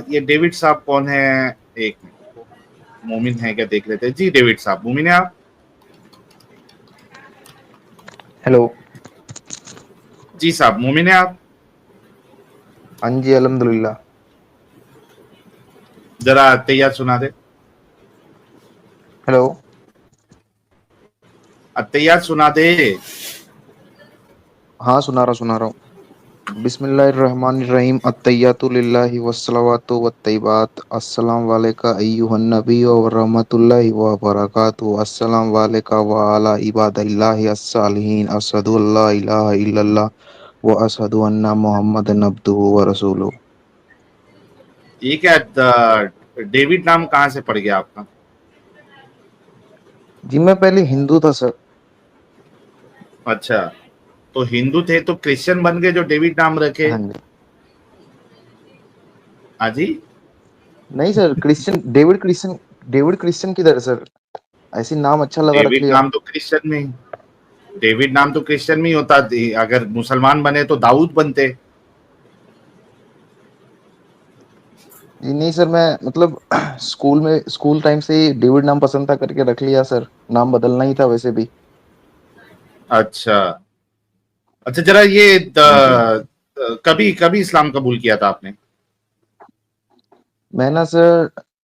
ये डेविड साहब कौन है? एक मिनट, मोमिन है क्या देख लेते हैं। जी डेविड साहब, मोमिन है आप? हेलो। जी साहब, मोमिन है आप? हाँ जी, अल्हम्दुलिल्लाह। जरा तैयार सुना दे। हेलो। तैयार सुना दे। हाँ, सुना रहा हूँ। बिस्मिल्लाहिर्रहमानिर्रहीम। अत्तहियातु लिल्लाहि वस्सलावातु वत्तय्यिबात। अस्सलाम वालेका अय्युहन नबी व रहमतुल्लाहि व बरकातुहू। अस्सलाम वालेका व अला इबादिल्लाहि अस्सालिहीन। अशहदु अल्ला इलाहा इल्लल्लाह व अशहदु अन्ना मुहम्मदन अब्दुहु व रसूलुहू। ये क्या डेविड नाम कहाँ से पड़ गया आपका? जी, मैं पहले हिंदू था सर। अच्छा, तो हिंदू थे तो क्रिश्चियन बन गए जो डेविड नाम रखे? हाँ जी। हाँ जी। नहीं सर, डेविड क्रिश्चियन किधर है सर? ऐसी नाम अच्छा लगा रख डेविड लिया। नाम तो क्रिश्चियन में डेविड नाम तो क्रिश्चियन में ही होता। अगर मुसलमान बने तो दाऊद बनते। जी नहीं सर, मैं मतलब स्कूल टाइम से ही डेविड नाम पसंद था करके रख लिया सर। नाम बदलना ही था वैसे भी। अच्छा अच्छा, जरा ये हाँ जी। कभी कभी इस्लाम कबूल किया था आपने? मैं ना सर,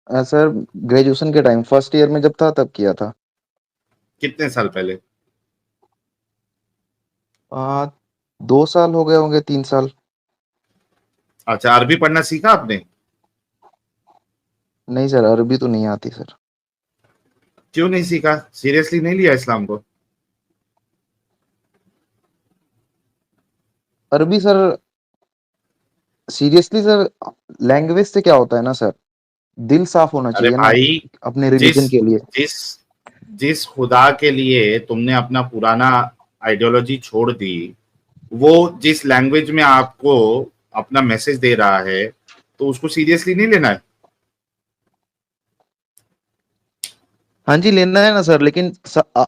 सर ग्रेजुएशन के टाइम फर्स्ट ईयर में जब था तब किया था। कितने साल पहले? 2 साल हो गए होंगे, 3 साल। अच्छा, अरबी पढ़ना सीखा आपने? नहीं सर, अरबी तो नहीं आती सर। क्यों नहीं सीखा? सीरियसली नहीं लिया इस्लाम को? अरबी सर, सीरियसली सर, लैंग्वेज से क्या होता है ना सर, दिल साफ होना अरे चाहिए ना भाई, अपने जिस रिलीजन के लिए। जिस जिस खुदा के लिए तुमने अपना पुराना आइडियोलॉजी छोड़ दी, वो जिस लैंग्वेज में आपको अपना मैसेज दे रहा है, तो उसको सीरियसली नहीं लेना है। हाँ जी, लेना है ना सर, लेकिन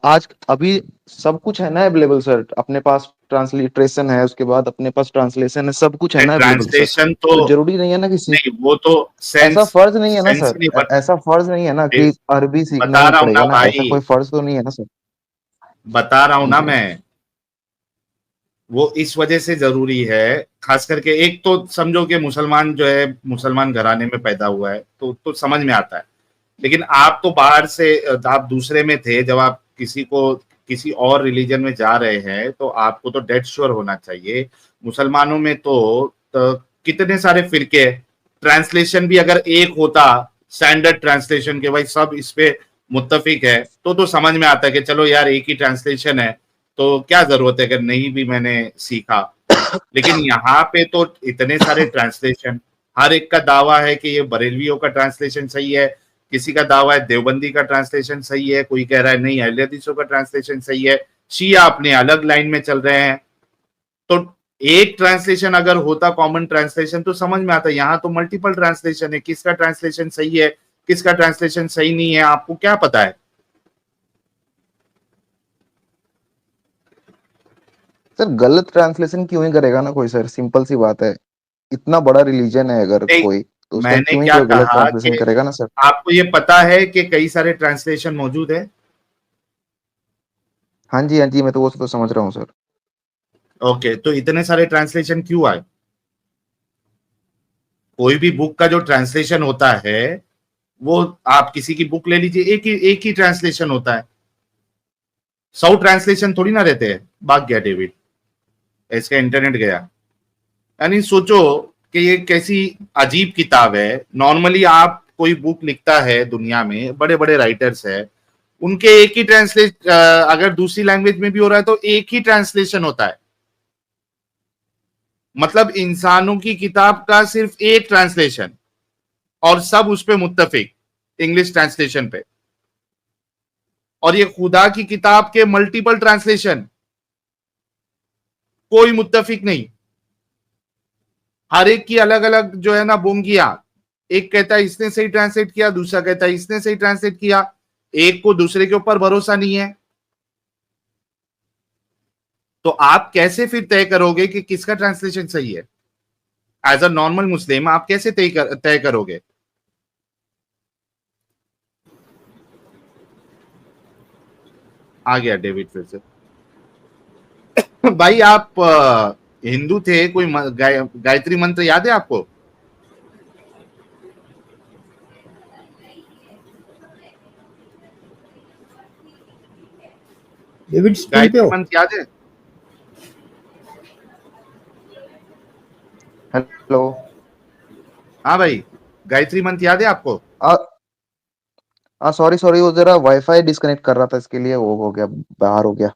आज अभी सब कुछ है ना अवेलेबल सर। अपने पास ट्रांसलिटरेशन है, उसके बाद अपने पास ट्रांसलेशन है, सब कुछ है ना अवेलेबल सर। ट्रांसलेशन तो तो जरूरी नहीं है ना कि नहीं, वो तो ऐसा सेंस फर्ज नहीं है ना सेंस सर, ही नहीं बन। ऐसा फर्ज नहीं है ना कि अरबी सीखना बता ही रहा हूं ना पड़ेगा ना, ऐसा भाई, कोई फर्ज तो नहीं है ना सर। बता रहा हूं हाँ ना जी। मैं। वो इस वजह से जरूरी है, खास करके एक तो समझो कि मुसलमान जो है, मुसलमान घराने में पैदा हुआ है तो समझ में आता है। लेकिन आप तो बाहर से, आप दूसरे में थे, जब आप किसी और रिलीजन में जा रहे हैं तो आपको तो डेड श्योर होना चाहिए। मुसलमानों में तो कितने सारे फिरके। ट्रांसलेशन भी अगर एक होता, स्टैंडर्ड ट्रांसलेशन के, भाई सब इस पे मुत्तफिक है, तो समझ में आता है कि चलो यार एक ही ट्रांसलेशन है, तो क्या जरूरत है अगर नहीं भी मैंने सीखा। लेकिन यहाँ पे तो इतने सारे ट्रांसलेशन, हर एक का दावा है कि ये बरेलवियों का ट्रांसलेशन सही है, किसी का दावा है देवबंदी का ट्रांसलेशन सही है, कोई कह रहा है नहीं अहले हदीसों का ट्रांसलेशन सही है, शिया अपने अलग लाइन में चल रहे हैं। तो एक ट्रांसलेशन अगर होता, कॉमन ट्रांसलेशन, तो समझ में आता। यहाँ तो मल्टीपल ट्रांसलेशन है, किसका ट्रांसलेशन सही है, किसका ट्रांसलेशन सही नहीं है, आपको क्या पता है? सर गलत ट्रांसलेशन क्यों ही करेगा ना कोई सर, सिंपल सी बात है। इतना बड़ा रिलीजन है अगर नहीं, कोई, तो उसका मैंने क्यों ही क्या कोई गलत कहा कि ट्रांसलेशन करेगा ना सर। आपको ये पता है कि कई सारे ट्रांसलेशन मौजूद है। हाँ जी, हाँ जी, मैं तो वो तो समझ रहा हूँ सर। ओके, तो इतने सारे ट्रांसलेशन क्यों आए? कोई भी बुक का जो ट्रांसलेशन होता है, वो आप किसी की बुक ले लीजिए, एक ही ट्रांसलेशन होता है। 100 ट्रांसलेशन थोड़ी ना रहते हैं। भाग गया डेविड, इसका इंटरनेट गया। यानी सोचो कि ये कैसी अजीब किताब है। नॉर्मली आप कोई बुक लिखता है, दुनिया में बड़े बड़े राइटर्स है, उनके एक ही ट्रांसलेट, अगर दूसरी लैंग्वेज में भी हो रहा है तो एक ही ट्रांसलेशन होता है। मतलब इंसानों की किताब का सिर्फ एक ट्रांसलेशन, और सब उस पे मुत्तफिक, इंग्लिश ट्रांसलेशन पे। और ये खुदा की किताब के मल्टीपल ट्रांसलेशन, कोई मुत्तफिक नहीं। हर एक की अलग अलग जो है ना बोंगिया। एक कहता है इसने सही ट्रांसलेट किया, दूसरा कहता है इसने सही ट्रांसलेट किया। एक को दूसरे के ऊपर भरोसा नहीं है। तो आप कैसे फिर तय करोगे कि किसका ट्रांसलेशन सही है? एज अ नॉर्मल मुस्लिम आप कैसे तय करोगे? आ गया डेविड फिर से। भाई आप हिंदू थे, कोई गायत्री मंत्र याद है आपको? डेविड स्कूल पे गायत्री हो? मंत्र याद है? हेलो। हाँ भाई, गायत्री मंत्र याद है आपको? सॉरी सॉरी, वो जरा वाईफाई डिस्कनेक्ट कर रहा था, इसके लिए वो हो गया, बाहर हो गया।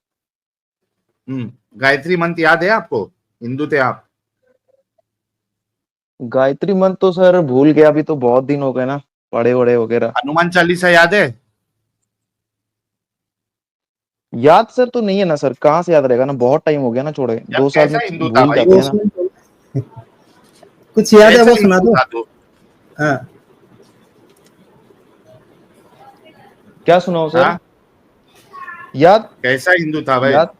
गायत्री मंत्र याद है आपको? हिंदू थे आप? गायत्री मंत्र तो सर भूल गया, अभी तो बहुत दिन हो गए ना, पढ़े वड़े वगैरह। हनुमान चालीसा याद है? याद सर तो नहीं है ना सर, कहाँ से याद रहेगा ना, बहुत टाइम हो गया ना छोड़े, यार 2 साल में कैसा हिंदू था भूल भाई जाते वो हैं ना। उसमें कुछ याद है कैसा वो सुना हिंदू दो। था तू? हाँ, क्या सुनाओ सर? हाँ, याद। कैसा हिंदू था भाई? याद।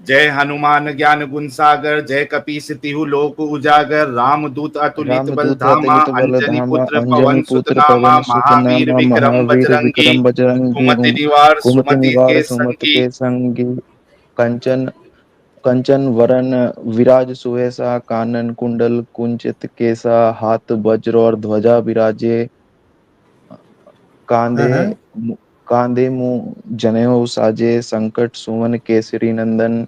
जय हनुमान ज्ञान गुण सागर, जय कपीस तिहु लोक उजागर, राम दूत अतुलित बल रामदूत धामा, अतुलित बल अंजनी धामा, पुत्र अंजनी पवन सुत पुत्र नामा, पवन सुत महावीर नामा, विक्रम महावीर बजरंगी, विक्रम बजरंगी, कुमति निवार कुमति सुमति निवार के सुमति संगी। के संगी, कंचन कंचन वरन विराज सुवेसा, कानन कुंडल कुंचित केसा, हाथ वज्र और ध्वजा विराजे, हाँ, कांधे हाँ। कांधे मुंह जनेऊ साजे, संकट सुमन केसरी नंदन।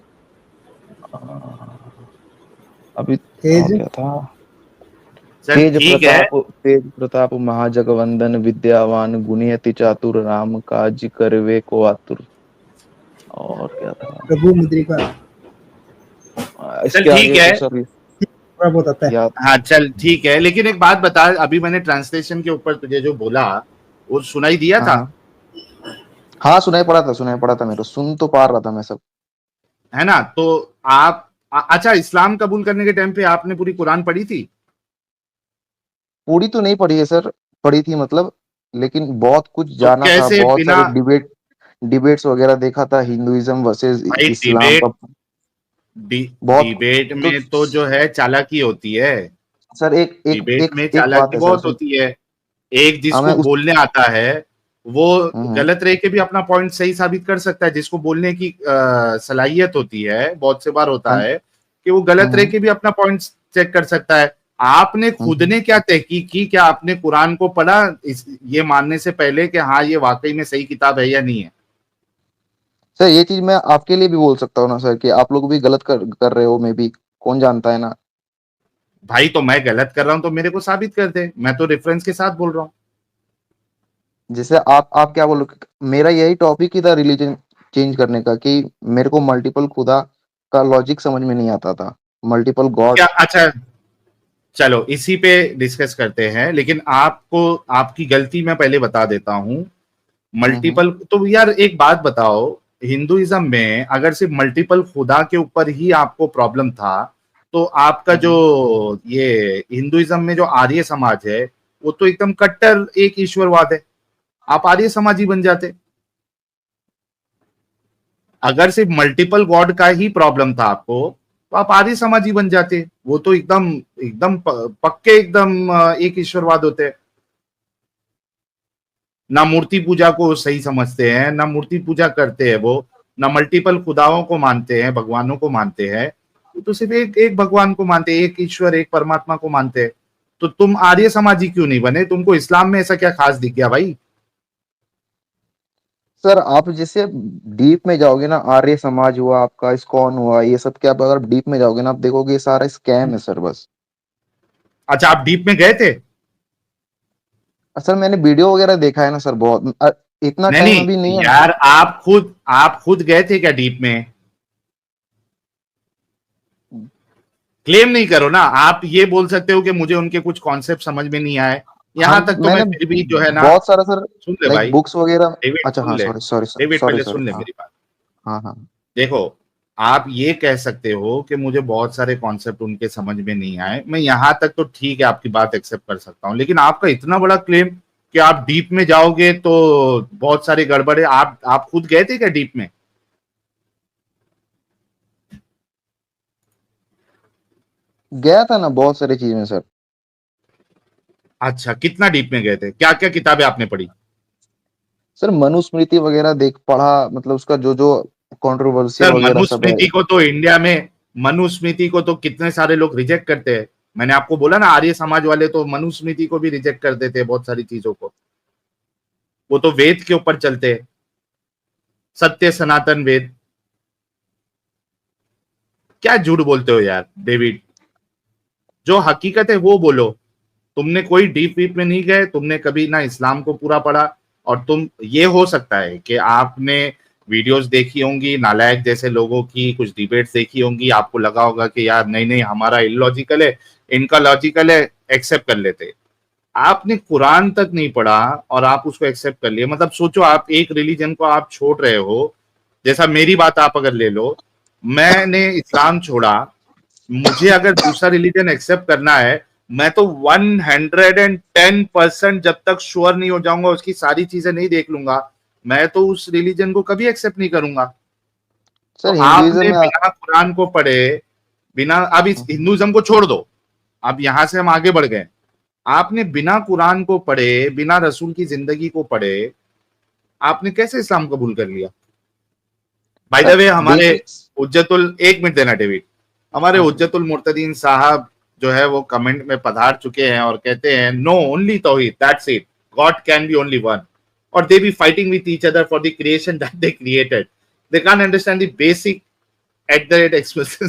अभी और तेज। क्या था? चल ठीक है। तेज प्रताप महाजगवंदन, विद्यावान गुणी अति चातुर, राम काज करवे को आतुर। और क्या था? प्रभु मुद्रिका। चल इसके ठीक आगे है। तो सब थोड़ा बहुत आता है। याद। हाँ चल ठीक है, लेकिन एक बात बता, अभी मैंने ट्रांसलेशन के ऊपर तुझे जो बोला वो सुनाई दिया हाँ था? हाँ हाँ, सुनाई पड़ा था मेरे को, सुन तो पा रहा था मैं सब। है ना? तो आप अच्छा, इस्लाम कबूल करने के टाइम पे आपने पूरी कुरान पढ़ी थी? पूरी तो नहीं पढ़ी है सर, पढ़ी थी मतलब, लेकिन बहुत कुछ तो जाना था, कैसे बहुत बिना सारे डिबेट्स वगैरह देखा था, हिंदुइज्म वर्सेस भाई इस्लाम का। बहुत डिबेट तो में तो जो है चालाकी होती है। सर, एक एक डिबेट एक में एक बात चालाकी है सर, बहुत होती है। एक हमें जिसको उस बोलने आता है वो हम्म गलत रह के भी अपना पॉइंट सही साबित कर सकता है। जिसको बोलने की सलाहियत होती है, बहुत से बार होता हाँ है कि वो गलत रह हम्म के भी अपना पॉइंट चेक कर सकता है। आपने खुद हम्म। ने क्या तहकीक की? क्या आपने कुरान को पढ़ा ये मानने से पहले कि हाँ ये वाकई में सही किताब है या नहीं है? सर ये चीज मैं आपके लिए भी बोल सकता हूँ ना सर, कि आप लोग भी गलत कर रहे हो, मे बी, कौन जानता है ना। भाई तो मैं गलत कर रहा हूं तो मेरे को साबित कर दे, मैं तो रेफरेंस के साथ बोल रहा हूँ। जैसे आप क्या बोलो, मेरा यही टॉपिक ही था रिलीजन चेंज करने का, कि मेरे को मल्टीपल खुदा का लॉजिक समझ में नहीं आता था, मल्टीपल क्या? गॉड्स। अच्छा, चलो इसी पे डिस्कस करते हैं, लेकिन आपको आपकी गलती मैं पहले बता देता हूं। हम्म मल्टीपल तो यार एक बात बताओ, हिंदुइज्म में अगर सिर्फ मल्टीपल खुदा के ऊपर ही आपको प्रॉब्लम था, तो आपका जो हम्म। ये हिंदुइज्म में जो आर्य समाज है वो तो एकदम कट्टर एक ईश्वरवाद है। आप आर्य समाजी बन जाते। अगर सिर्फ मल्टीपल गॉड का ही प्रॉब्लम था आपको तो आप आर्य समाजी बन जाते। वो तो एकदम एकदम पक्के एकदम एक ईश्वरवाद होते हैं। ना मूर्ति पूजा को सही समझते हैं, ना मूर्ति पूजा करते हैं वो, ना मल्टीपल खुदाओं को मानते हैं, भगवानों को मानते हैं। वो तो सिर्फ एक एक भगवान को मानते हैं, एक ईश्वर एक परमात्मा को मानते हैं। तो तुम आर्य समाजी क्यों नहीं बने? तुमको इस्लाम में ऐसा क्या खास दिख गया भाई? सर आप जैसे डीप में जाओगे ना, आर्य समाज हुआ आपका, इस्कॉन हुआ, ये सब क्या, अगर डीप में जाओगे ना, आप देखोगे ये सारा स्कैम है सर, बस। अच्छा, आप डीप में गए थे? सर मैंने वीडियो वगैरह देखा है ना सर, बहुत इतना नहीं टाइम नहीं अभी नहीं है ना। यार, आप खुद गए थे क्या डीप में? क्लेम नहीं करो ना। आप ये बोल सकते हो कि मुझे उनके कुछ कॉन्सेप्ट समझ में नहीं आए। यहां हम तक तो मैं मैंने फिर भी जो है ना, बहुत सारा सर, सुन ले लाइक भाई। बुक्स वगैरह। डेविड अच्छा सुन हाँ, ले। सॉरी सॉरी डेविड सॉरी पहले सॉरी, सुन ले हाँ मेरी बात। हाँ हाँ। देखो, आप ये कह सकते हो कि मुझे बहुत सारे कॉन्सेप्ट उनके समझ में नहीं आए, मैं यहां तक तो ठीक है आपकी बात एक्सेप्ट कर सकता हूं, लेकिन आपका इतना बड़ा क्लेम कि आप डीप में जाओगे तो बहुत सारे गड़बड़े। आप खुद गए थे क्या डीप में? गया था ना बहुत सारी चीज में सर। अच्छा, कितना डीप में गए थे, क्या क्या किताबें आपने पढ़ी? सर मनुस्मृति वगैरह देख पढ़ा, मतलब उसका जो जो कंट्रोवर्शियल सर वगैरह सब है। मनुस्मृति को तो इंडिया में, मनुस्मृति को तो कितने सारे लोग रिजेक्ट करते हैं। मैंने आपको बोला ना, आर्य समाज वाले तो मनुस्मृति को भी रिजेक्ट कर देते हैं, बहुत सारी चीजों को। वो तो वेद के ऊपर चलते हैं, सत्य सनातन वेद। क्या झूठ बोलते हो यार डेविड, जो हकीकत है वो बोलो। तुमने कोई डीप वीप में नहीं गए, तुमने कभी ना इस्लाम को पूरा पढ़ा। और तुम, ये हो सकता है कि आपने वीडियोस देखी होंगी नालायक जैसे लोगों की, कुछ डिबेट्स देखी होंगी, आपको लगा होगा कि यार नहीं नहीं हमारा इलॉजिकल है, इनका लॉजिकल है, एक्सेप्ट कर लेते। आपने कुरान तक नहीं पढ़ा और आप उसको एक्सेप्ट कर लिए। मतलब सोचो, आप एक रिलीजन को आप छोड़ रहे हो। जैसा मेरी बात आप अगर ले लो, मैंने इस्लाम छोड़ा, मुझे अगर दूसरा रिलीजन एक्सेप्ट करना है, मैं तो 110% जब तक श्योर नहीं हो जाऊंगा, उसकी सारी चीजें नहीं देख लूंगा, मैं तो उस रिलीजन को कभी एक्सेप्ट नहीं करूंगा। तो सर हिंदुइज्म आपने में बिना कुरान को पढ़े, बिना, अब इस हिंदुइज्म को छोड़ दो, अब यहां से हम आगे बढ़ गए। आपने बिना कुरान को पढ़े, बिना रसूल की जिंदगी को पढ़े, आपने कैसे इस्लाम कबूल कर लिया? बाय द सर वे, हमारे बेसिक्स। उज्जतुल, एक मिनट देना डेविड, हमारे हाँ सर। उज्जतुल मुर्तदीन साहब जो है वो कमेंट में पधार चुके हैं और कहते हैं नो ओनली तौहीद, that's it, God can be only one, और they be fighting with each other for the creation that they created, they can't understand the basic at the rate expression.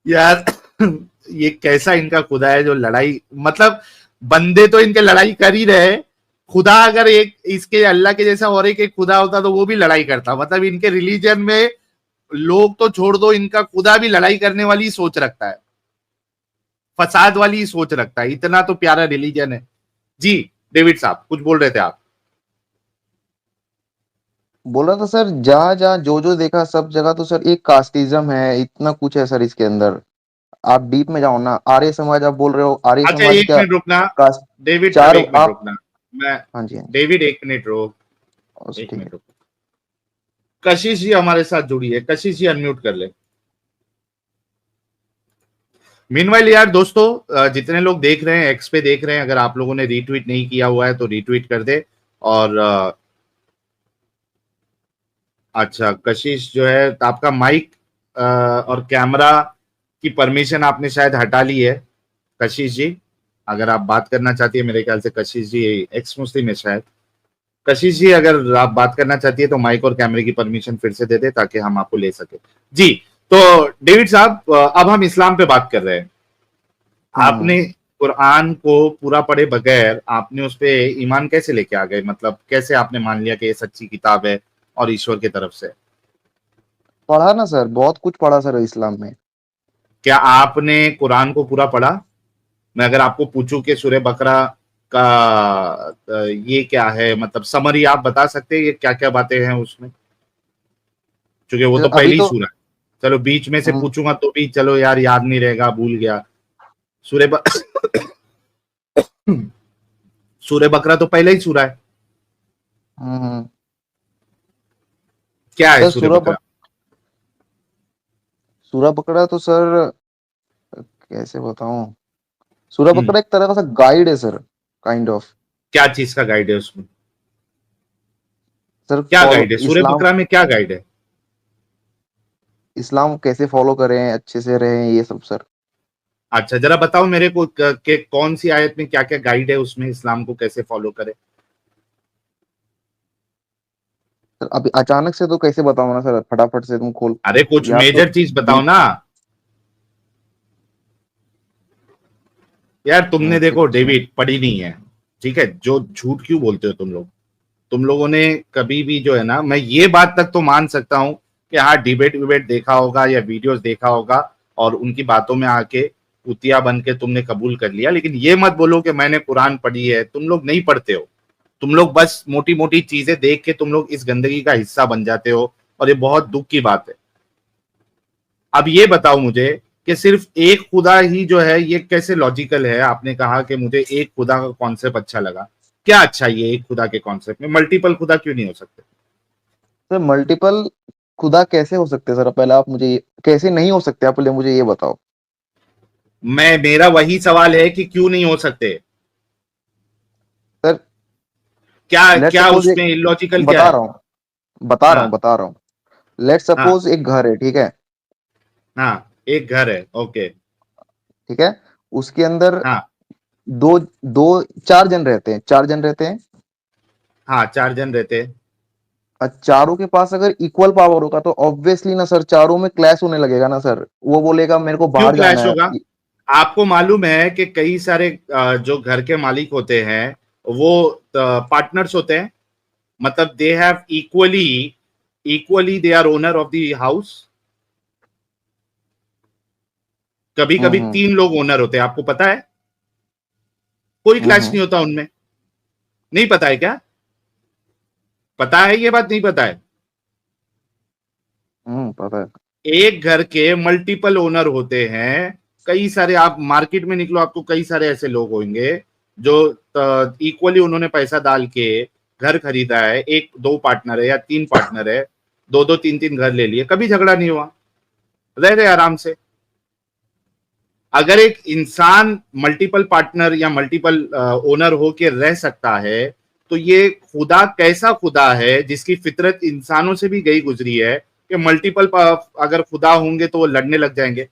यार ये कैसा इनका खुदा है जो लड़ाई, मतलब बंदे तो इनके लड़ाई कर ही रहे, खुदा अगर एक इसके अल्लाह के जैसा और एक खुदा होता तो वो भी लड़ाई करता। मतलब इनके रिलीजन में लोग तो छोड़ दो, इनका खुदा भी लड़ाई करने वाली सोच रखता है, फसाद वाली सोच रखता है। इतना तो प्यारा रिलीजन है। जी डेविड साहब कुछ बोल रहे थे आप? बोला था सर, जहाँ जहाँ जो जो देखा सब जगह तो सर एक कास्टिज्म है, इतना कुछ है सर इसके अंदर। आप डीप में जाओ ना, आर्य समाज आप बोल रहे हो, आर्य अच्छा समाज एक क्या मिनट रुकना, कास्ट? डेविड साहब चार एक मिनट आप। रुकना, मैं, हाँ जी हाँ जी। डेविड एक मिनट रुक, एक ठीक है। मिनट रुक। कशिश जी हमारे साथ जुड़ी है, कशिश जी अनम्यूट कर ले। मीनवाइल यार दोस्तों, जितने लोग देख रहे हैं, एक्स पे देख रहे हैं, अगर आप लोगों ने रीट्वीट नहीं किया हुआ है तो रीट्वीट कर दे। और अच्छा कशिश जो है, आपका माइक और कैमरा की परमिशन आपने शायद हटा ली है। कशिश जी अगर आप बात करना चाहती है, मेरे ख्याल से कशिश जी एक्स मुस्लिम है शायद। कशिश जी अगर आप बात करना चाहती है तो माइक और कैमरे की परमिशन फिर से दे दे ताकि हम आपको ले सके। जी, तो डेविड साहब, अब हम इस्लाम पे बात कर रहे हैं। हम्म। आपने कुरान को पूरा पढ़े बगैर आपने उस पे ईमान कैसे लेके आ गए? मतलब कैसे आपने मान लिया कि ये सच्ची किताब है और ईश्वर की तरफ से? पढ़ा ना सर, बहुत कुछ पढ़ा सर इस्लाम में। क्या आपने कुरान को पूरा पढ़ा? मैं अगर आपको पूछूं कि सूरह बकरा का ये क्या है, मतलब समरी आप बता सकते हैं ये क्या क्या बातें हैं उसमें? क्योंकि वो सर तो अभी पहली तो सूरह है। चलो बीच में से हम्म, पूछूंगा तो भी चलो यार याद नहीं रहेगा, भूल गया। सूरह ब... सूरह बकरा तो पहला ही सूरह है। हम्म। क्या है सर सूरह बकरा? सूरा बकरा तो सर कैसे बताऊं। सूरा हम्म, बकरा एक तरह का सा गाइड है सर, काइंड ऑफ। क्या चीज का गाइड है उसमें? सर क्या फॉलो गाइड है सूरह इस्लाम। बकरा में, क्या गाइड है? इस्लाम कैसे फॉलो करें, अच्छे से रहें, ये सब सर। अच्छा जरा बताओ मेरे को कि कौन सी आयत में क्या क्या गाइड है उसमें, इस्लाम को कैसे फॉलो करे? सर अभी अचानक से तो कैसे बताऊं ना सर, फटाफट से तुम खोल। अरे कुछ याद तो मेजर चीज बताओ डीप। ना। यार तुमने मेजर देखो चीज। डेविड पढ़ी नहीं है, ठीक है, जो झूठ क्यों बोलते हो तुम लोग? तुम लोगों ने कभी भी जो है ना, मैं ये बात तक तो मान सकता हूं कि हाँ डिबेट विबेट देखा होगा या वीडियोस देखा होगा और उनकी बातों में आके कुतिया बन के तुमने कबूल कर लिया, लेकिन ये मत बोलो कि मैंने कुरान पढ़ी है। तुम लोग नहीं पढ़ते हो, तुम लोग बस मोटी मोटी चीजें देख के तुम लोग इस गंदगी का हिस्सा बन जाते हो, और ये बहुत दुख की बात है। अब ये बताओ मुझे कि सिर्फ एक खुदा ही जो है ये कैसे लॉजिकल है? आपने कहा कि मुझे एक खुदा का कॉन्सेप्ट अच्छा लगा, क्या अच्छा ये एक खुदा के कॉन्सेप्ट में मल्टीपल खुदा क्यों नहीं हो सकते? सर मल्टीपल खुदा कैसे हो सकते हैं सर? पहले आप मुझे कैसे नहीं हो सकते, आप पहले मुझे ये बताओ। मेरा वही सवाल है कि क्यों नहीं हो सकते? सर क्या लेट क्या सपोज एक, उसमें इलॉजिकल क्या बता है? रहा हूँ बता रहा हूँ हाँ, बता रहा हूँ लेट हाँ, सपोज एक घर है, ठीक है? हाँ, एक घर है, ओके। ठीक है, उसके अंदर हाँ, दो दो चार जन रहते हैं, चार जन रहते हैं। हाँ, 4 जन रहते हैं। और चारों के पास अगर इक्वल पावर होगा तो ऑब्वियसली ना सर, चारों में क्लैश होने लगेगा ना सर। वो बोलेगा मेरे को क्यों बाहर जाना क्लैश है। होगा? आपको मालूम है कि कई सारे जो घर के मालिक होते हैं वो पार्टनर्स होते हैं, मतलब they have equally they are owner of the house. कभी कभी हम्म 3 लोग ओनर होते हैं, आपको पता है? कोई क्लैश हम्म नहीं होता उनमें। नहीं पता है क्या? पता है, ये बात नहीं पता है? पता है। एक घर के मल्टीपल ओनर होते हैं। कई सारे, आप मार्केट में निकलो, आपको कई सारे ऐसे लोग होंगे जो इक्वली उन्होंने पैसा डाल के घर खरीदा है। एक 2 पार्टनर है या 3 पार्टनर है, 2-2 3-3 घर ले लिए, कभी झगड़ा नहीं हुआ, रह रहे आराम से। अगर एक इंसान मल्टीपल पार्टनर या मल्टीपल ओनर हो के रह सकता है, तो ये खुदा कैसा खुदा है जिसकी फितरत इंसानों से भी गई गुजरी है कि मल्टीपल अगर खुदा होंगे तो वो लड़ने लग जाएंगे।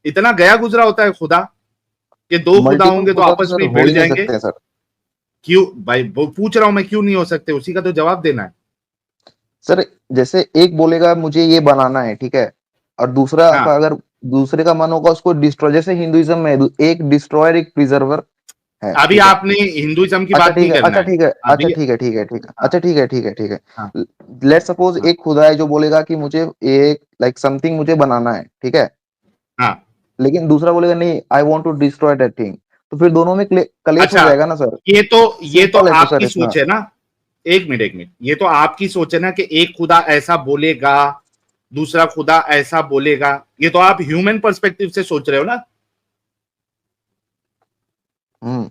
इतना गया गुजरा होता है खुदा कि 2 खुदा मल्टीपल होंगे तो खुदा तो आपस सर में ही हो भिड़ ही नहीं जाएंगे। सकते सर। क्यों भाई, वो पूछ रहा हूं मैं, क्यों नहीं हो सकते? उसी का तो जवाब देना है। सर जैसे एक बोलेगा मुझे ये बनाना है, ठीक है, और दूसरा हाँ, का अगर दूसरे का मन होगा उसको डिस्ट्रॉय, जैसे हिंदुइज्म में एक डिस्ट्रॉयर एक प्रिजर्वर है, अभी ठीक है? आपने हिंदुइज्म की अच्छा बात ठीक नहीं है, करना अच्छा है ठीक है, अच्छा अभी। ठीक है, ठीक है, ठीक है, हाँ, अच्छा ठीक है, ठीक है, ठीक हाँ, है। लेट सपोज हाँ, एक खुदा है जो बोलेगा कि मुझे एक लाइक समथिंग मुझे बनाना है, ठीक है, हाँ। लेकिन दूसरा बोलेगा नहीं I want to destroy that thing, तो फिर दोनों में कलेश हो अच्छा, जाएगा ना सर। ये तो सिंपल है तो आपकी सर इतना। सोच है ना। एक मिनट, ये तो आपकी सोच है ना कि एक खुदा ऐसा बोलेगा, दूसरा खुदा ऐसा बोलेगा। ये तो आप ह्यूमन पर्सपेक्टिव से सोच रहे हो ना हम्म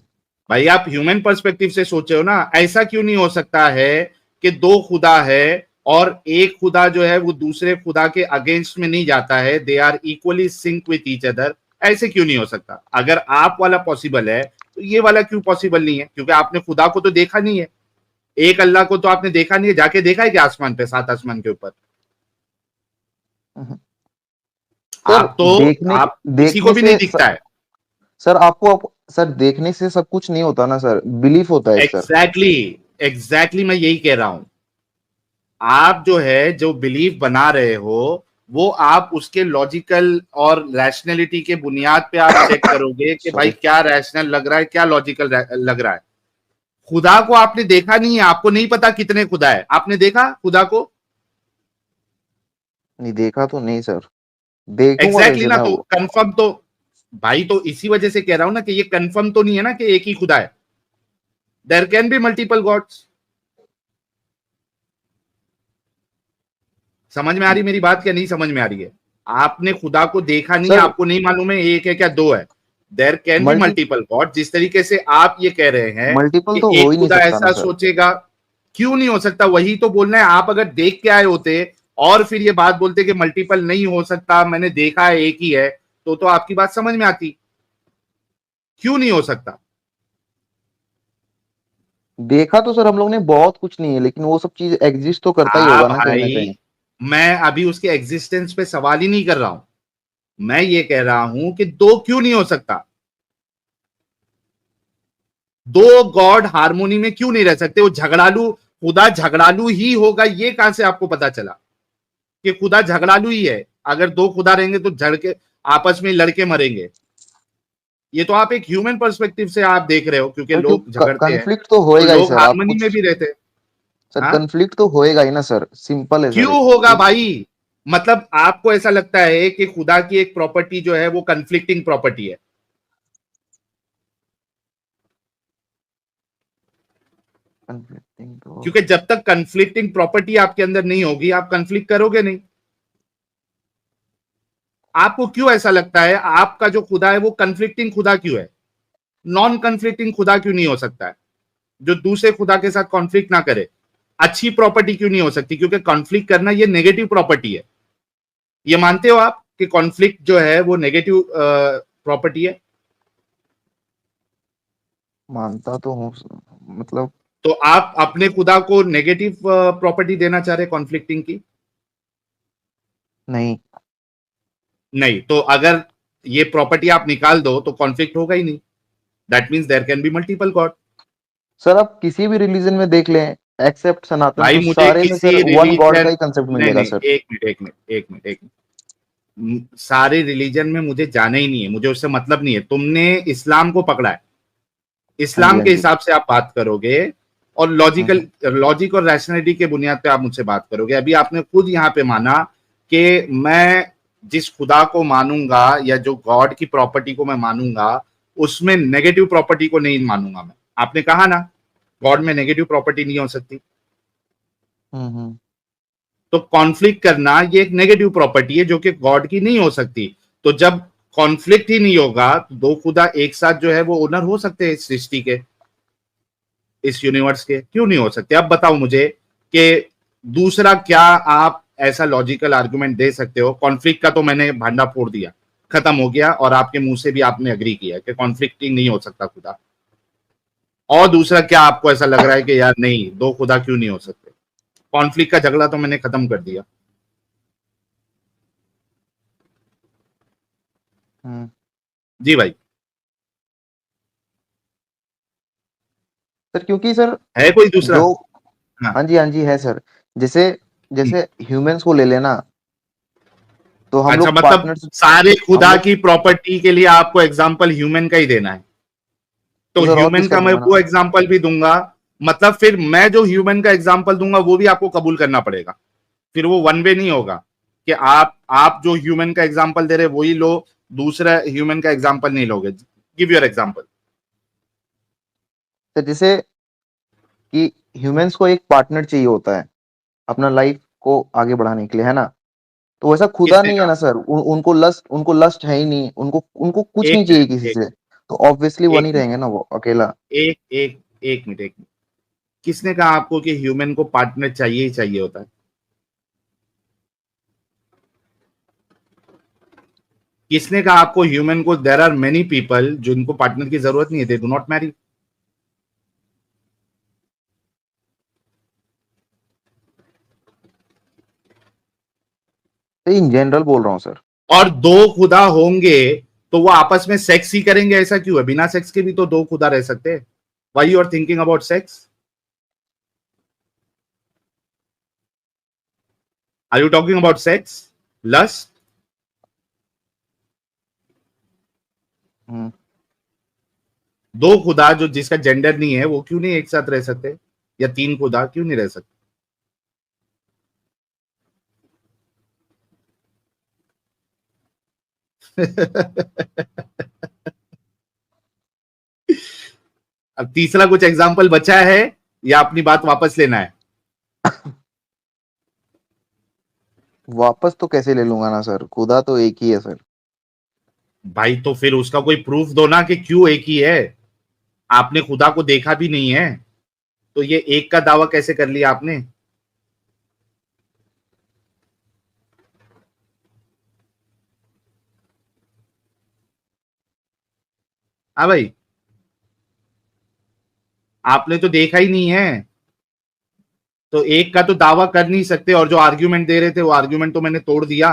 भाई, आप ह्यूमन पर्सपेक्टिव से सोच रहे हो ना। ऐसा क्यों नहीं हो सकता है कि 2 खुदा है और एक खुदा जो है वो दूसरे खुदा के अगेंस्ट में नहीं जाता है, they are equally sync with each other. ऐसे क्यों नहीं हो सकता? अगर आप वाला पॉसिबल है तो ये वाला क्यों पॉसिबल नहीं है? क्योंकि आपने खुदा को तो देखा नहीं है। एक अल्लाह को तो आपने देखा नहीं है, जाके देखा है कि आसमान पे, 7 आसमान के ऊपर? हम्म। सर आप तो, देखने आप किसी को देखने भी नहीं से दिखता है। सर सर देखने से सब कुछ नहीं होता ना सर, बिलीफ होता है एक सर। एग्जैक्टली, एग्जैक्टली, मैं यही कह रहा हूं। आप जो है जो बिलीफ बना रहे हो, वो आप उसके लॉजिकल और रैशनैलिटी के बुनियाद पे आप चेक करोगे कि भाई सॉरी। क्या रैशनल लग रहा है, क्या लॉजिकल लग रहा है। खुदा को आपने देखा नहीं है, आपको नहीं पता कितने खुदा है। आपने देखा खुदा को? नहीं देखा तो नहीं सर, देखूंगा एग्जैक्टली कैसे ना, मैं तो वो। कंफर्म तो, भाई तो इसी वजह से कह रहा हूं ना कि ये कंफर्म तो नहीं है ना कि एक ही खुदा है। There can be multiple gods. समझ में आ रही मेरी बात, क्या नहीं समझ में आ रही है? आपने खुदा को देखा नहीं है, सर आपको नहीं मालूम है एक है क्या 2 है। There can be multi multiple god. जिस तरीके से आप ये कह रहे हैं मल्टीपल कि तो हो एक ही नहीं खुदा सकता ना ऐसा सर। सोचेगा, क्यों नहीं हो सकता? वही तो बोलना है। आप अगर देख के आए होते और फिर ये बात बोलते कि मल्टीपल नहीं हो सकता, मैंने देखा है एक ही है, तो आपकी बात समझ में आती। क्यों नहीं हो सकता? देखा तो सर हम लोग ने बहुत कुछ नहीं है, लेकिन वो सब चीज एग्जिस्ट तो करता ही हाँ होगा ना भाई, कहीं। मैं अभी उसके एग्जिस्टेंस पे सवाल ही नहीं कर रहा हूं। मैं ये कह रहा हूं कि 2 क्यों नहीं हो सकता? 2 गॉड हारमोनी में क्यों नहीं रह सकते? वो झगड़ालू खुदा झगड़ालू ही होगा, ये कहां से आपको पता चला कि खुदा झगड़ालू ही है? अगर 2 खुदा रहेंगे तो झड़ के आपस में लड़के मरेंगे। ये तो आप एक ह्यूमन पर्सपेक्टिव से आप देख रहे हो, क्योंकि सर क्यों लोग झगड़ते हैं कंफ्लिक्ट तो तो होएगा ही लोग सर, आप हारमोनी कुछ। में भी रहते हैं। सर हाँ, कंफ्लिक्ट तो होएगा ही ना सर, सिंपल है सर। क्यों होगा भाई? मतलब आपको ऐसा लगता है कि खुदा की एक प्रॉपर्टी जो है वो कंफ्लिक्टिंग प्रॉपर्टी है? कंफ्लिक्टिंग तो क्योंकि जब तक कंफ्लिक्टिंग प्रॉपर्टी आपके अंदर नहीं होगी, आप कंफ्लिक्ट करोगे नहीं। आपको क्यों ऐसा लगता है आपका जो खुदा है वो कंफ्लिक्टिंग खुदा क्यों है? नॉन कंफ्लिक्टिंग खुदा क्यों नहीं हो सकता है, जो दूसरे खुदा के साथ कॉन्फ्लिक्ट ना करे? अच्छी प्रॉपर्टी क्यों नहीं हो सकती? क्योंकि कॉन्फ्लिक्ट करना ये नेगेटिव प्रॉपर्टी है। ये मानते हो आप कि कॉन्फ्लिक्ट जो है वो नेगेटिव प्रॉपर्टी है? मानता तो हूँ, मतलब तो आप अपने खुदा को नेगेटिव प्रॉपर्टी देना चाह रहे कॉन्फ्लिक्टिंग की? नहीं। नहीं, तो अगर ये प्रॉपर्टी आप निकाल दो तो कॉन्फ्लिक्ट होगा ही नहीं। That means there can be multiple god. Sir आप किसी भी रिलीजन में देख लें एक्सेप्ट सनातन, भाई तो मुझे सारे में किसी सर वन गॉड रिलीजन, का ही कंसेप्ट नहीं मिलेगा नहीं, सर। एक मिनट, सारे रिलीजन में मुझे जाना ही नहीं है, मुझे उससे मतलब नहीं है। तुमने इस्लाम को पकड़ा है, हाँ जी, इस्लाम हाँ के जी। हिसाब से आप बात करोगे और हम्म, लॉजिक और रैशनैलिटी के बुनियाद पे आप मुझसे बात करोगे। अभी आपने खुद यहाँ पे माना कि मैं जिस खुदा को मानूंगा या जो गॉड की प्रॉपर्टी को मैं मानूंगा उसमें नेगेटिव प्रॉपर्टी को नहीं मानूंगा मैं। आपने कहा ना गॉड में नेगेटिव प्रॉपर्टी नहीं हो सकती। हम्म। तो कॉन्फ्लिक्ट करना ये एक नेगेटिव प्रॉपर्टी है जो कि गॉड की नहीं हो सकती। तो जब कॉन्फ्लिक्ट ही नहीं होगा तो दो खुदा एक साथ जो है वो ओनर हो सकते हैं इस सृष्टि के, इस यूनिवर्स के, क्यों नहीं हो सकते? अब बताओ मुझे कि दूसरा क्या आप ऐसा लॉजिकल आर्गुमेंट दे सकते हो? कॉन्फ्लिक्ट का तो मैंने भांडा फोड़ दिया, खत्म हो गया, और आपके मुंह से भी आपने अग्री किया कि कॉन्फ्लिक्टिंग नहीं हो सकता खुदा। और दूसरा क्या आपको ऐसा लग रहा है कि यार नहीं दो खुदा क्यों नहीं हो सकते? कॉन्फ्लिक्ट का झगड़ा तो मैंने खत्म कर दिया। हम्म। जी भाई, सर क्योंकि सर है कोई दूसरा? जो, हाँ, हाँ जी, हाँ जी, है सर। जैसे जैसे ह्यूमंस को ले लेना, तो हम अच्छा, लोग मतलब पार्टनर्स, सारे हम खुदा लोग, की प्रॉपर्टी के लिए आपको एग्जांपल ह्यूमन का ही देना है? तो तो सर और ह्यूमन किसका का मैं दूंगा ना। वो एग्जांपल भी दूंगा, मतलब फिर मैं जो ह्यूमन का एग्जांपल दूंगा वो भी आपको कबूल करना पड़ेगा। फिर वो वन वे नहीं होगा कि आप जो ह्यूमन का एग्जांपल दे रहे वही लो, दूसरा ह्यूमन का एग्जांपल नहीं लोगे। Give your example. सर जैसे कि ह्यूमंस को एक पार्टनर चाहिए होता है अपना लाइफ को आगे बढ़ाने के लिए, है ना। तो वैसा खुदा किसने नहीं है कहा? ना सर, उनको लस्ट है ही नहीं, उनको उनको कुछ एक नहीं चाहिए मिनट, किसी एक से। तो ऑब्वियसली वन एक ही मिनट, रहेंगे ना वो अकेला। एक एक एक मिनट। किसने कहा आपको कि ह्यूमन को पार्टनर चाहिए ही चाहिए होता है? किसने कहा आपको ह्यूमन को देयर आर मेनी पीपल जिनको पार्टनर की जरूरत नहीं है, दे डू नॉट मैरी? तो इन जनरल बोल रहा हूँ सर। और दो खुदा होंगे तो वो आपस में सेक्स ही करेंगे, ऐसा क्यों है? बिना सेक्स के भी तो दो खुदा रह सकते हैं। Why you are thinking about sex? Are you talking about sex, lust? Hmm. दो खुदा जो जिसका जेंडर नहीं है वो क्यों नहीं एक साथ रह सकते? या तीन खुदा क्यों नहीं रह सकते? अब तीसरा कुछ एग्जाम्पल बचा है या अपनी बात वापस लेना है? वापस तो कैसे ले लूंगा ना सर, खुदा तो एक ही है सर। भाई तो फिर उसका कोई प्रूफ दो ना कि क्यों एक ही है। आपने खुदा को देखा भी नहीं है तो ये एक का दावा कैसे कर लिया आपने? हाँ भाई, आपने तो देखा ही नहीं है तो एक का तो दावा कर नहीं सकते। और जो आर्ग्यूमेंट दे रहे थे वो आर्ग्यूमेंट तो मैंने तोड़ दिया।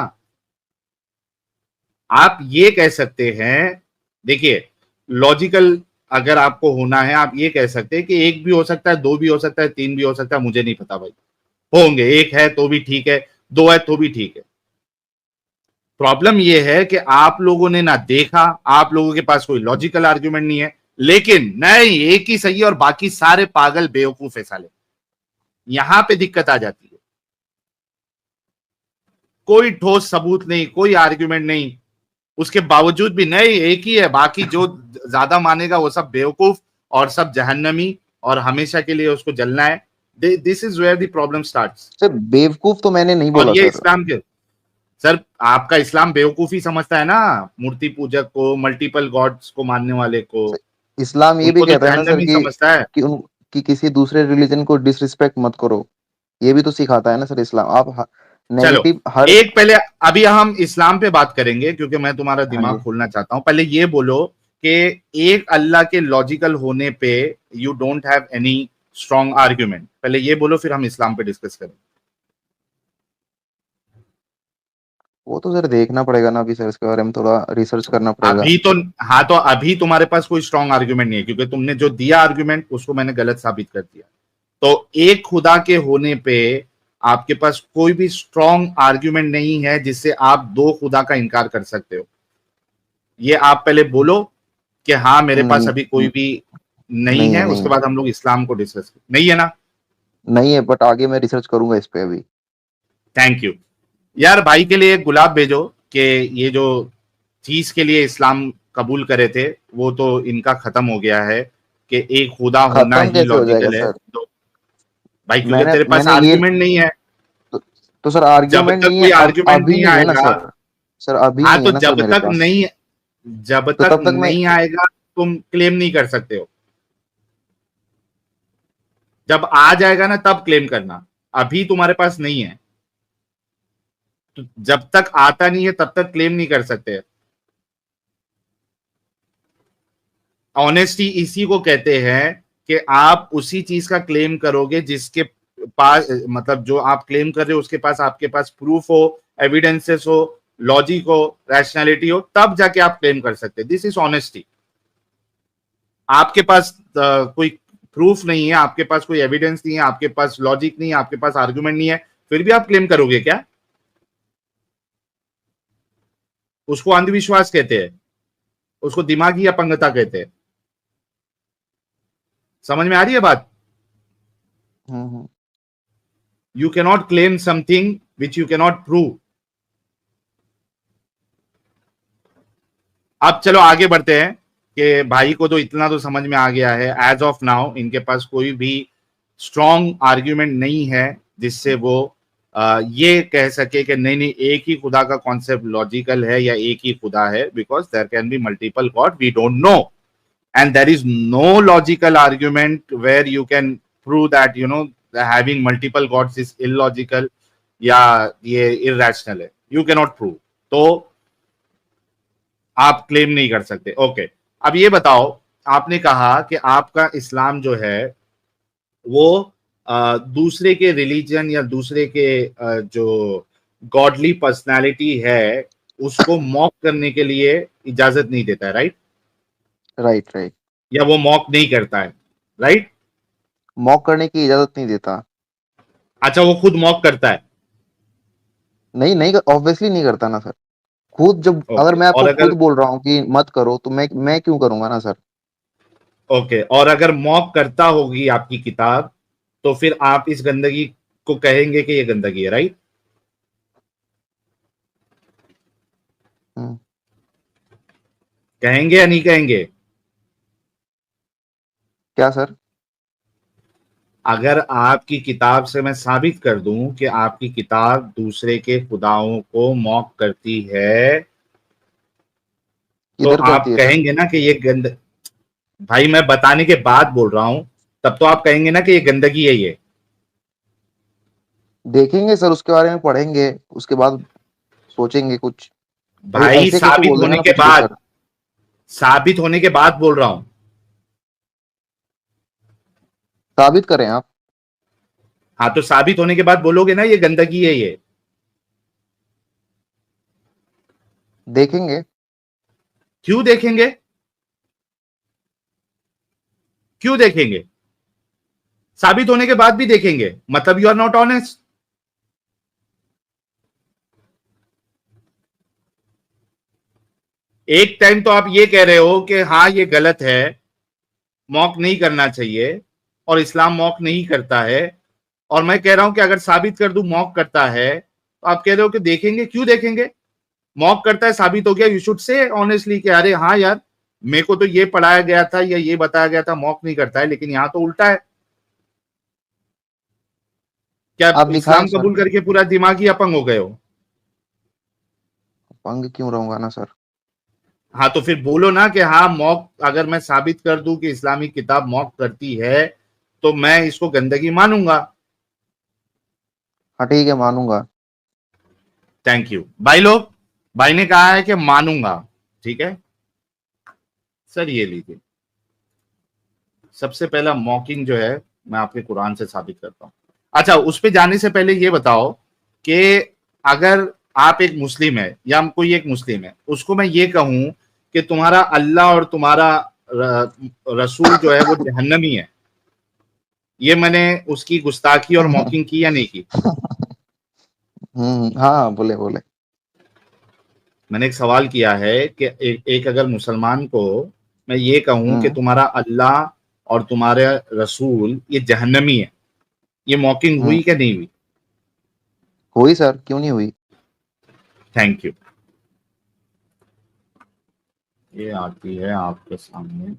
आप ये कह सकते हैं, देखिए लॉजिकल अगर आपको होना है आप ये कह सकते हैं कि एक भी हो सकता है, दो भी हो सकता है, तीन भी हो सकता है, मुझे नहीं पता भाई। होंगे, एक है तो भी ठीक है, दो है तो भी ठीक है। प्रॉब्लम यह है कि आप लोगों ने ना देखा, आप लोगों के पास कोई लॉजिकल आर्ग्यूमेंट नहीं है। लेकिन नहीं, एक ही सही है और बाकी सारे पागल बेवकूफ है साले। यहां पे दिक्कत आ जाती है। कोई ठोस सबूत नहीं, कोई आर्ग्यूमेंट नहीं, उसके बावजूद भी नहीं एक ही है, बाकी जो ज्यादा मानेगा वो सब बेवकूफ और सब जहन्नमी और हमेशा के लिए उसको जलना है। This is where the problem starts. Sir बेवकूफ तो मैंने नहीं और बोला ये सर। इस्लाम के, सर आपका इस्लाम बेवकूफी समझता है ना, मूर्ति पूजक को, मल्टीपल गॉड्स को मानने वाले को, इस्लाम ये भी उनको तो कहता है ना सर जहन्नमी समझता है। कि किसी दूसरे रिलीजन को डिसरिस्पेक्ट मत करो। ये भी तो सिखाता है ना सर इस्लाम। आप चलो, नेगेटिव हर। एक पहले, अभी हम इस्लाम पे बात करेंगे क्योंकि मैं तुम्हारा हाँ दिमाग जी। खोलना चाहता हूं। पहले ये बोलो कि एक अल्लाह के लॉजिकल होने पे you don't have any strong argument, पहले ये बोलो, फिर हम इस्लाम पे डिस्कस करें। वो तो सर देखना पड़ेगा ना, अभी सर इसके बारे में थोड़ा रिसर्च करना पड़ेगा। अभी तो, हाँ, तो अभी तुम्हारे पास कोई स्ट्रॉन्ग आर्ग्यूमेंट नहीं है क्योंकि तुमने जो दिया आर्ग्यूमेंट उसको मैंने गलत साबित कर दिया। तो एक खुदा के होने पे आपके पास कोई भी स्ट्रॉन्ग आर्ग्यूमेंट नहीं है जिससे आप दो खुदा का इनकार कर सकते हो। ये आप पहले बोलो कि हाँ मेरे पास नहीं, अभी कोई भी नहीं नहीं है, है, नहीं उसके है, बाद हम लोग इस्लाम को डिस्कस करें। नहीं है ना? नहीं है, बट आगे मैं रिसर्च करूंगा इस पे अभी। थैंक यू यार। भाई के लिए एक गुलाब भेजो कि ये जो चीज के लिए इस्लाम कबूल करे थे वो तो इनका खत्म हो गया है, कि एक खुदा होना खत्म ही कैसे हो जाएगा लॉजिकल है। सर? तो भाई क्योंकि मैंने तेरे पास मैंने ये आर्ग्यूमेंट नहीं है। तो, तो सर जब आर्ग्यूमेंट तक नहीं है, कोई अब आर्ग्यूमेंट अभी नहीं नहीं है ना आएगा, सर। सर अभी हाँ, नहीं तो है ना सर मेरे पास। जब तो तक तब तक मैं। नहीं आएगा तुम क्लेम नहीं कर सकते हो। जब आ जाएगा ना तब क्लेम करना। अभी तुम्हारे पास नहीं है, तो जब तक आता नहीं है तब तक क्लेम नहीं कर सकते। ऑनेस्टी इसी को कहते हैं कि आप उसी चीज का क्लेम करोगे जिसके पास, मतलब जो आप क्लेम कर रहे हो उसके पास, आपके पास प्रूफ हो, एविडेंसेस हो, लॉजिक हो, रैशनैलिटी हो, तब जाके आप क्लेम कर सकते हैं। This is honesty. आपके पास कोई प्रूफ नहीं है, आपके पास कोई एविडेंस नहीं है, आपके पास लॉजिक नहीं है, आपके पास आर्गुमेंट नहीं है, फिर भी आप क्लेम करोगे क्या? उसको अंधविश्वास कहते हैं, उसको दिमागी अपंगता कहते हैं। समझ में आ रही है बात? Hmm. You cannot claim something which you cannot prove. अब चलो आगे बढ़ते हैं कि भाई को तो इतना तो समझ में आ गया है, एज ऑफ नाउ इनके पास कोई भी स्ट्रॉन्ग आर्ग्यूमेंट नहीं है जिससे वो ये कह सके कि नहीं नहीं एक ही खुदा का कॉन्सेप्ट लॉजिकल है या एक ही खुदा है, because there can be multiple god, we don't know, and there is no logical argument where you can prove that having multiple gods is illogical या ये irrational है। you cannot prove, तो आप क्लेम नहीं कर सकते। ओके, अब ये बताओ, आपने कहा कि आपका इस्लाम जो है वो दूसरे के रिलीजन या दूसरे के जो गॉडली पर्सनालिटी है उसको मॉक करने के लिए इजाजत नहीं देता है, राइट? Right, right. या वो मॉक नहीं करता है, राइट? मॉक करने की इजाजत नहीं देता। अच्छा, वो खुद मॉक करता है? नहीं, नहीं, ऑब्वियसली नहीं करता ना सर। खुद जब अगर ओके, मैं आपको और खुद अगर, बोल रहा हूँ कि मत करो, तो मैं क्यों करूंगा ना सर? ओके, और अगर मॉक करता होगी आपकी किताब तो फिर आप इस गंदगी को कहेंगे कि ये गंदगी है, राइट? हम्म। कहेंगे या नहीं कहेंगे? क्या सर? अगर आपकी किताब से मैं साबित कर दूं कि आपकी किताब दूसरे के खुदाओं को मॉक करती है तो किधर आप करती है सर? कहेंगे ना कि ये गंद, भाई मैं बताने के बाद बोल रहा हूं, तब तो आप कहेंगे ना कि ये गंदगी है ये। देखेंगे सर, उसके बारे में पढ़ेंगे, उसके बाद सोचेंगे कुछ। अभी भाई ऐसे कैसे साबित बोल देंगे होने ना के कुछ भी बाद, सर। साबित होने के बाद बोल रहा हूं। साबित करें आप। हाँ, तो साबित होने के बाद बोलोगे ना ये गंदगी है ये। देखेंगे। क्यों देखेंगे? क्यों देखेंगे? साबित होने के बाद भी देखेंगे, मतलब यू आर नॉट ऑनेस्ट। एक टाइम तो आप ये कह रहे हो कि हाँ ये गलत है, मॉक नहीं करना चाहिए, और इस्लाम मॉक नहीं करता है, और मैं कह रहा हूं कि अगर साबित कर दूं मॉक करता है, तो आप कह रहे हो कि देखेंगे। क्यों देखेंगे? मॉक करता है, साबित हो गया, यू शुड से ऑनेस्टली कि अरे हाँ यार, मेरे को तो ये पढ़ाया गया था या ये बताया गया था मॉक नहीं करता है, लेकिन यहां तो उल्टा है। क्या आप दिखाएं इस्लाम सर। कबूल करके पूरा दिमागी अपंग हो गए हो? पंग क्यों रहूंगा ना सर? हाँ, तो फिर बोलो ना कि हाँ मॉक, अगर मैं साबित कर दूं कि इस्लामिक किताब मॉक करती है तो मैं इसको गंदगी मानूंगा। हाँ ठीक है, मानूंगा। थैंक यू भाई लोग। भाई ने कहा है कि मानूंगा, ठीक है सर। ये लीजिए, सबसे पहला मॉकिंग जो है मैं आपके कुरान से साबित करता हूं। अच्छा, उस पे जाने से पहले ये बताओ कि अगर आप एक मुस्लिम है या कोई एक मुस्लिम है, उसको मैं ये कहूं कि तुम्हारा अल्लाह और तुम्हारा रसूल जो है वो जहन्नमी है, ये मैंने उसकी गुस्ताखी और मॉकिंग की या नहीं की? हाँ, बोले बोले। मैंने एक सवाल किया है कि एक अगर मुसलमान को मैं ये कहूं कि हम्म तुम्हारा अल्लाह और तुम्हारे रसूल ये जहन्नमी है, ये मॉकिंग हम्म हुई क्या नहीं हुई? हुई सर, क्यों नहीं हुई? Thank you. ये आती है आपके सामने।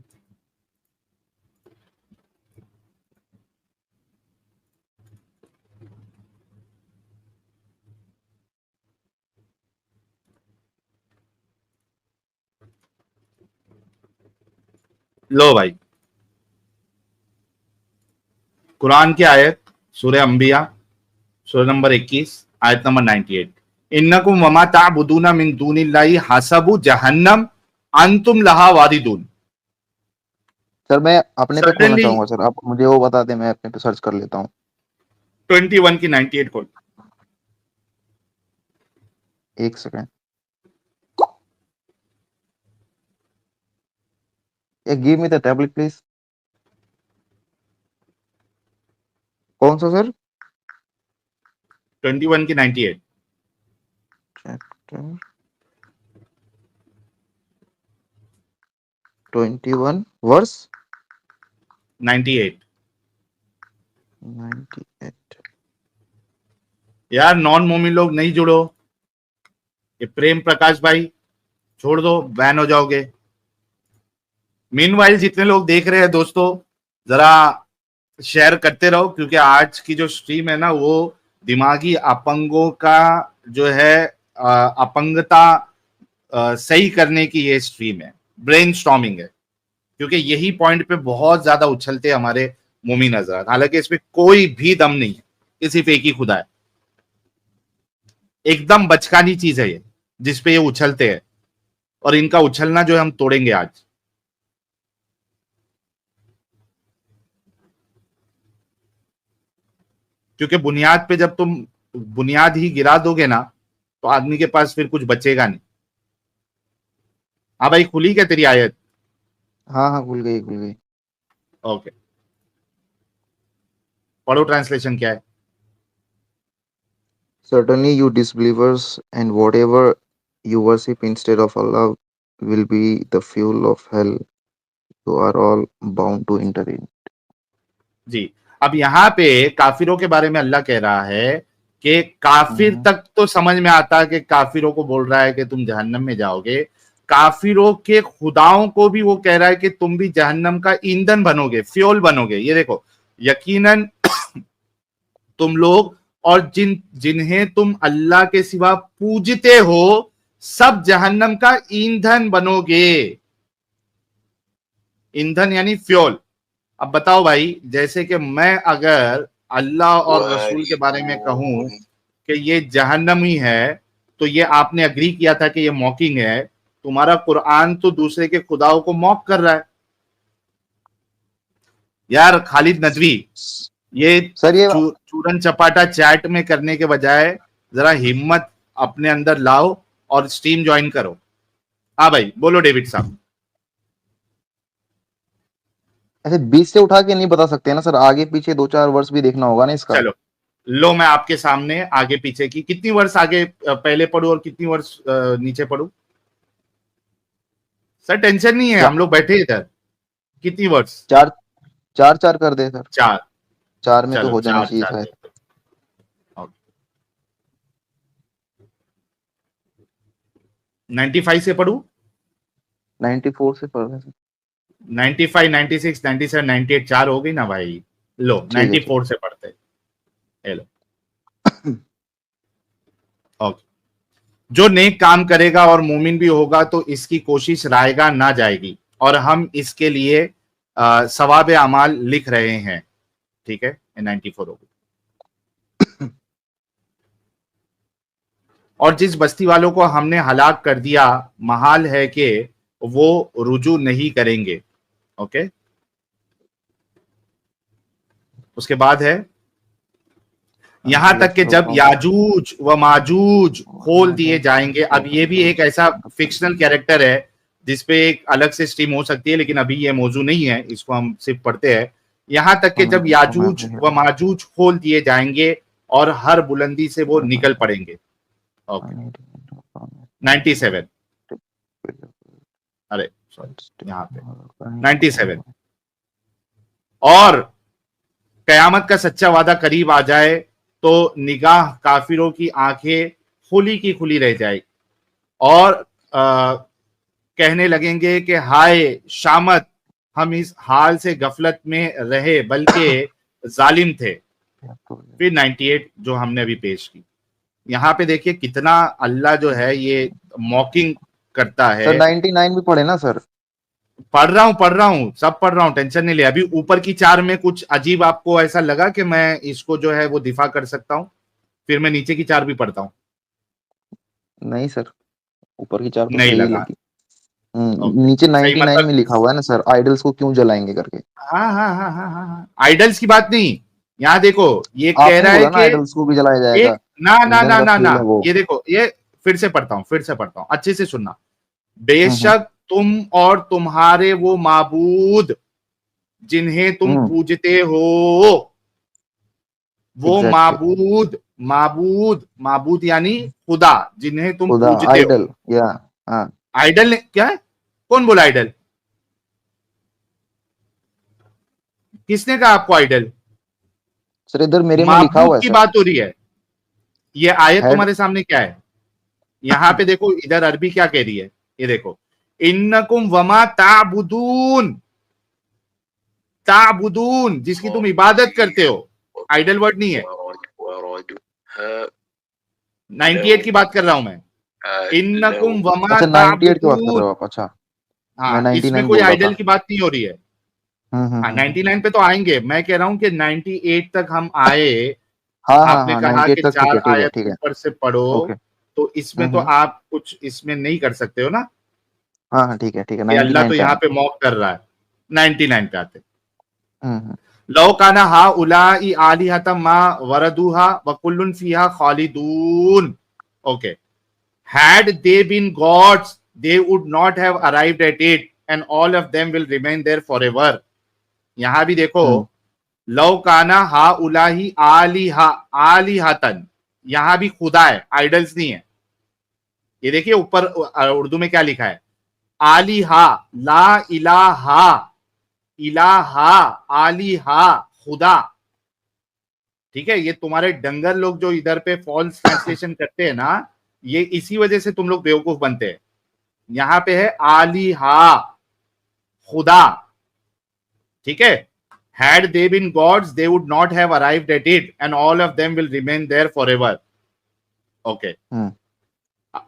लो भाई, कुरान की आयत, सूरह अंबिया, सूरह नंबर 21, आयत नंबर 98। इन्नकुम वमा ताबुदूना मिन दूनिल्लाहि हसबु जहन्नम अंतुम लहा वारिदून। सर मैं अपने पे खोलना सर्टेनली चाहूंगा सर, आप मुझे वो बता दें, मैं अपने पे सर्च कर लेता हूँ। 21 की 98 खोल। एक second, give me the tablet please. कौन सा सर? 21 की 98। Chapter 21 verse 98। 98। यार नॉन मोमिन लोग नहीं जुड़ो, ये प्रेम प्रकाश भाई छोड़ दो, बैन हो जाओगे। मीनवाइल जितने लोग देख रहे हैं दोस्तों, जरा शेयर करते रहो, क्योंकि आज की जो स्ट्रीम है ना वो दिमागी अपंगों का जो है अपंगता सही करने की ये स्ट्रीम है, ब्रेन स्टॉर्मिंग है। क्योंकि यही पॉइंट पे बहुत ज्यादा उछलते हमारे मोमिन हजरात, हालांकि इसमें कोई भी दम नहीं है, ये सिर्फ एक ही खुदा है। एकदम बचकानी चीज है ये जिसपे ये उछलते हैं, और इनका उछलना जो है हम तोड़ेंगे आज। क्योंकि बुनियाद पे जब तुम बुनियाद ही गिरा दोगे ना, तो आदमी के पास फिर कुछ बचेगा नहीं। हाँ भाई, खुली क्या तेरी आयत? हाँ हाँ, भूल गई भूल गई। ओके, पढ़ो ट्रांसलेशन क्या है। Certainly you disbelievers and whatever you worship instead of Allah will be the fuel of hell. You are all bound to enter in. जी, अब यहाँ पे काफिरों के बारे में अल्लाह कह रहा है कि काफिर हम्म तक तो समझ में आता है कि काफिरों को बोल रहा है कि तुम जहन्नम में जाओगे। काफिरों के खुदाओं को भी वो कह रहा है कि तुम भी जहन्नम का ईंधन बनोगे, फ्यूल बनोगे। ये देखो, यकीनन तुम लोग और जिन्हें तुम अल्लाह के सिवा पूजते हो, सब जहन्नम का ईंधन बनोगे। ईंधन यानी फ्यूल। अब बताओ भाई, जैसे कि मैं अगर अल्लाह और रसूल के बारे में कहूं कि ये जहन्नमी है, तो ये आपने अग्री किया था कि ये मॉकिंग है। तुम्हारा कुरान तो दूसरे के खुदाओं को मॉक कर रहा है। यार खालिद नदवी, ये सर ये चूरन चपाटा चैट में करने के बजाय जरा हिम्मत अपने अंदर लाओ और स्ट्रीम ज्वाइन करो। हाँ भाई, बोलो डेविड साहब। ऐसे बीच से उठा के नहीं बता सकते ना सर, आगे पीछे दो चार वर्ष भी देखना होगा ना इसका। चलो, लो मैं आपके सामने आगे पीछे की कितनी वर्ष आगे पहले पढ़ू और कितनी वर्ष नीचे पढ़ू। सर टेंशन नहीं है, चा, हम लोग बैठे इधर। कितनी वर्ष? चार चार चार कर दे सर, चार। चार में तो चलो हो जाना चार चाहिए चार शायद। देते हैं। ओके, 95 से पढ़ू? 94 से पढ़ रहे सर। 95, 96, 97, 98, चार हो गई ना भाई। लो ठीक है ठीक 94 से पढ़ते हैं। ये लो। ओके। जो नेक काम करेगा और मोमिन भी होगा तो इसकी कोशिश रायगा ना जाएगी, और हम इसके लिए सवाब अमाल लिख रहे हैं। ठीक है, 94 हो गई। और जिस बस्ती वालों को हमने हलाक कर दिया महाल है कि वो रुजू नहीं करेंगे। ओके, उसके बाद है यहां तक कि जब याजूज व माजूज खोल दिए जाएंगे। अब ये भी एक ऐसा फिक्शनल कैरेक्टर है जिसपे एक अलग से स्ट्रीम हो सकती है, लेकिन अभी ये मौजू नहीं है, इसको हम सिर्फ पढ़ते हैं। यहां तक कि जब याजूज व माजूज खोल दिए जाएंगे और हर बुलंदी से वो निकल पड़ेंगे। ओके, 97, अरे सॉरी यहाँ पे 97, और कयामत का सच्चा वादा करीब आ जाए तो निगाह काफिरों की आंखें खुली की खुली रह जाए और कहने लगेंगे कि हाय शामत, हम इस हाल से गफलत में रहे बल्कि जालिम थे। फिर 98 जो हमने अभी पेश की, यहाँ पे देखिए कितना अल्लाह जो है ये मॉकिंग करता है। सर 99 भी पढ़े ना सर? पढ़ रहा हूँ, सब पढ़ रहा हूँ, टेंशन नहीं ले। अभी ऊपर की 4 में कुछ अजीब आपको ऐसा लगा कि मैं इसको जो है वो दिफा कर सकता हूँ? फिर मैं नीचे की 4 भी पढ़ता हूँ। नहीं सर, ऊपर की 4 तो नहीं सही लगा। लगी। नीचे 99 में लिखा हुआ है ना सर, आइडल्स को क्यों जलाएंगे करके। हाँ, आइडल्स की बात नहीं, यहाँ देखो ये कह रहा है कि आइडल्स को भी जलाया जाएगा। ना, ये देखो, ये फिर से पढ़ता हूँ, अच्छे से सुनना। बेशक तुम और तुम्हारे वो माबूद जिन्हें तुम पूजते हो, वो माबूद यानी खुदा, जिन्हें तुम पूजते आइडल, हो। या आइडल क्या है? कौन बोला आइडल? किसने कहा आपको आइडल? सर इधर मेरे में लिखा हुआ है की बात हो रही है। ये आयत तुम्हारे सामने क्या है? यहाँ पे देखो, इधर अरबी क्या कह रही है, ये देखो, इन्नकुम वमा ताबुदून, जिसकी तुम इबादत करते हो। आइडल वर्ड नहीं है। 98 की बात कर रहा हूं मैं। इन्नकुम वमा 98 की बात कर रहे हो आप? अच्छा, हाँ, इसमें कोई आइडल की बात नहीं हो रही है। 99 पे तो आएंगे, मैं कह रहा हूं कि 98 तक हम आए। आपने कहा कि 4 आयत ऊपर से पढ़ो, तो इसमें तो आप कुछ इसमें नहीं कर सकते हो ना। हाँ ठीक है, अल्लाह तो यहाँ पे मॉक कर रहा है। 99 पे आते, लौ काना हा उलाई आलिहतम मा वरदुहा व कुल्लुन फीहा खालिदून। Okay, had they been gods they would not have arrived at it and all of them will remain there forever। यहां भी देखो, लौ काना हा उलाही आलिहतन, यहां भी खुदा है, आइडल्स नहीं है। ये देखिए ऊपर उर्दू में क्या लिखा है, आलिहा, ला इलाहा आलिहा, खुदा। ठीक है, ये तुम्हारे डंगर लोग जो इधर पे फॉल्स ट्रांसलेशन करते हैं ना, ये इसी वजह से तुम लोग बेवकूफ बनते हैं। यहां पे है आलिहा, खुदा। ठीक है, had they been gods they would not have arrived at it and all of them will remain there forever। Okay,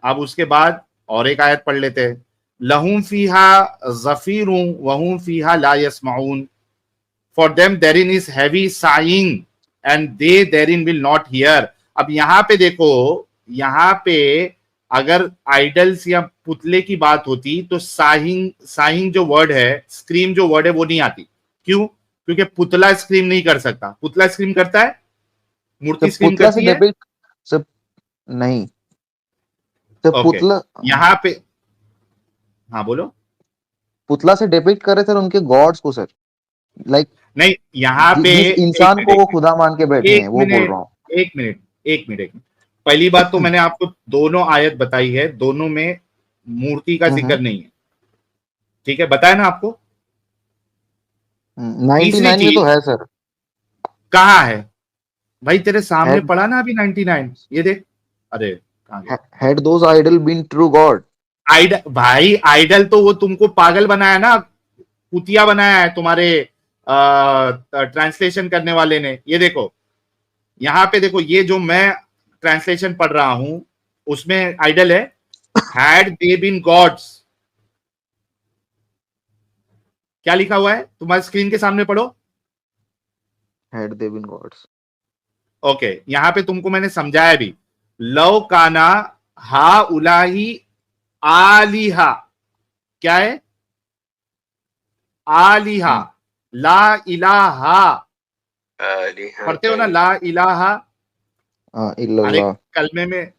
अब उसके बाद और एक आयत पढ़ लेते हैं। लहुम फीहा ज़फीरुन वहुम फीहा ला यस्माऊन, for them therein is heavy sighing and they therein will not hear. अब यहाँ पे देखो, यहाँ पे अगर आइडल्स या पुतले की बात होती तो साइंग जो वर्ड है, स्क्रीम जो वर्ड है, वो नहीं आती। क्यों? क्योंकि पुतला स्क्रीम नहीं कर सकता। पुतला स्क्रीम करता है? मूर्ति स्क्रीम करती है? नहीं। पुतला यहाँ पे, हाँ बोलो। पुतला से डिपिक्ट करे सर उनके गॉड्स को सर, लाइक नहीं, यहाँ पे इंसान को वो खुदा मान के बैठे हैं, वो बोल रहा हूँ। एक मिनट। पहली बात तो मैंने आपको दोनों आयत बताई है, दोनों में मूर्ति का जिक्र नहीं है। ठीक है, बताया ना आपको। 99 में तो है सर। कहाँ है भाई? तेरे सामने पढ़ा ना अभी 99, ये देख। अरे had those idol been true god? Idol भाई, आइडल तो वो तुमको पागल बनाया ना, कुतिया बनाया है तुम्हारे ट्रांसलेशन करने वाले ने। ये देखो, यहाँ पे देखो, ये जो मैं ट्रांसलेशन पढ़ रहा हूं उसमें आइडल है, had they been gods। क्या लिखा हुआ है तुम्हारे स्क्रीन के सामने? पढ़ो। had they been gods। Okay, यहाँ पे तुमको मैंने समझाया भी। लव काना हा उलाही आलिहा, क्या है? आलिहा, ला इलाहा, पढ़ते हो ना आलिहतन। ला इलाहा? हाँ हर एक इल्लल्लाह। कलमे में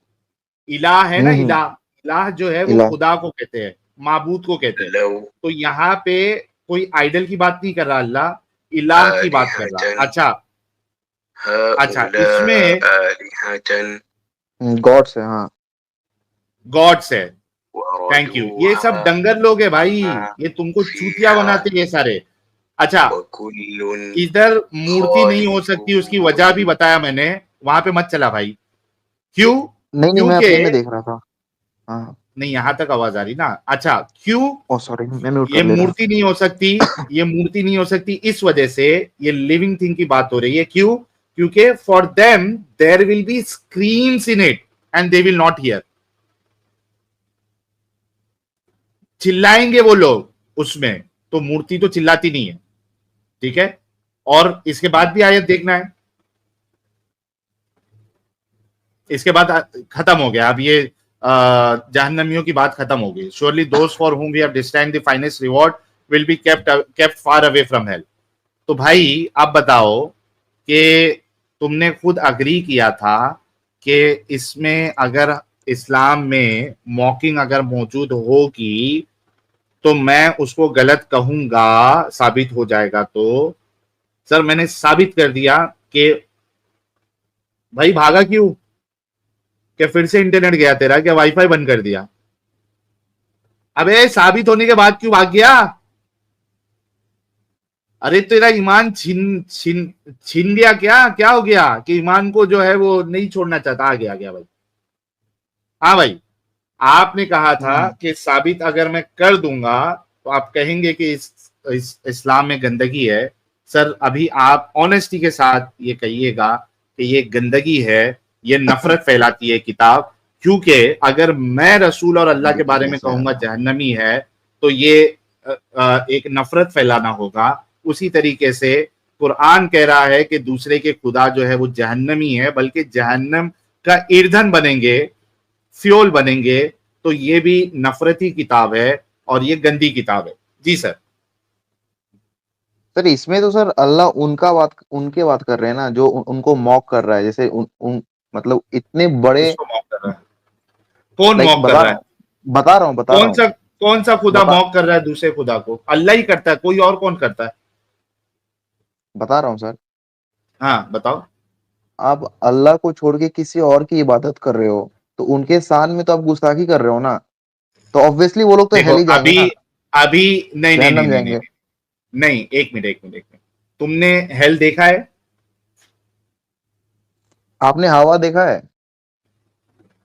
इलाह है ना, हम्म। इलाह। इलाह जो है वो इला। खुदा को कहते हैं, माबूद को कहते हैं। लव तो यहाँ पे कोई आइडल की बात नहीं कर रहा अल्लाह, इलाह की बात कर रहा। आलिहतन अच्छा, अच्छा, हाउला इसमें आलिहतन गॉड से, हाँ। गॉड्स है। Thank you. ये वरदूहा सब डंगर लोग है भाई, ये तुमको चूतिया फीहा बनाते हैं ये सारे। अच्छा, वकुल्लुन इधर मूर्ति नहीं हो सकती, उसकी वजह खालिदून। भी बताया मैंने, वहां पे मत चला भाई। क्यों? नहीं नहीं, मैं क्योंकि अपने में देख रहा था। हाँ। नहीं, यहां तक आवाज आ रही ना। अच्छा, क्यों ओ सॉरी, मैं म्यूट ये कर ले रहा। मूर्ति नहीं हो सकती? ये मूर्ति नहीं हो सकती इस वजह से, ये लिविंग थिंग की बात हो रही है। क्यों? क्योंकि for them there will be screams in it and they will not hear. चिल्लाएंगे वो लोग उसमें, तो मूर्ति तो चिल्लाती नहीं है, ठीक है? और इसके बाद भी आयत देखना है, इसके बाद खत्म हो गया। अब ये जहन्नमियों की बात खत्म हो गई। Surely those for whom we have destined the finest reward will be kept far away from hell. तो भाई आप बताओ कि तुमने खुद अग्री किया था कि इसमें अगर इस्लाम में मॉकिंग अगर मौजूद होगी तो मैं उसको गलत कहूंगा, साबित हो जाएगा। तो सर मैंने साबित कर दिया कि भाई भागा क्यों? क्या फिर से इंटरनेट गया तेरा? क्या वाईफाई बंद कर दिया? अबे साबित होने के बाद क्यों भाग गया? अरे तेरा ईमान छीन छीन छीन गया क्या? क्या हो गया कि ईमान को जो है वो नहीं छोड़ना चाहता? आ गया, आ गया भाई। हाँ भाई, आपने कहा था कि साबित अगर मैं कर दूंगा तो आप कहेंगे कि इस्लाम में गंदगी है। सर अभी आप ऑनेस्टी के साथ ये कहिएगा कि ये गंदगी है, ये नफरत फैलाती है किताब। क्योंकि अगर मैं रसूल और अल्लाह के बारे में कहूंगा जहन्नमी है तो ये एक नफरत फैलाना होगा। उसी तरीके से कुरान कह रहा है कि दूसरे के खुदा जो है वो जहन्नमी है, बल्कि जहन्नम का ईंधन बनेंगे, फ्यूल बनेंगे। तो ये भी नफरती किताब है और ये गंदी किताब है। जी सर। सर इसमें तो सर अल्लाह उनके बात कर रहे हैं ना, जो उनको मॉक कर रहा है, जैसे मतलब इतने बड़े। किसको मॉक कर रहा है? कौन लाइक मॉक कर रहा है? बता रहा हूँ कौन सा खुदा बता मॉक कर रहा है दूसरे खुदा को? अल्लाह ही करता है, कोई और कौन करता है? बता रहा हूँ सर। हाँ बताओ। आप अल्लाह को छोड़ के किसी और की इबादत कर रहे हो, तो उनके शान में तो आप गुस्ताखी कर रहे हो ना। तो ऑब्वियसली वो लोग तो देखो हेल ही जाएंगे अभी, ना, अभी नहीं नहीं नहीं जहन्नम नहीं नहीं जाएंगे। नहीं, एक मिनट एक मिनट एक मिनट। तुमने हेल देखा है? आपने हवा देखा है?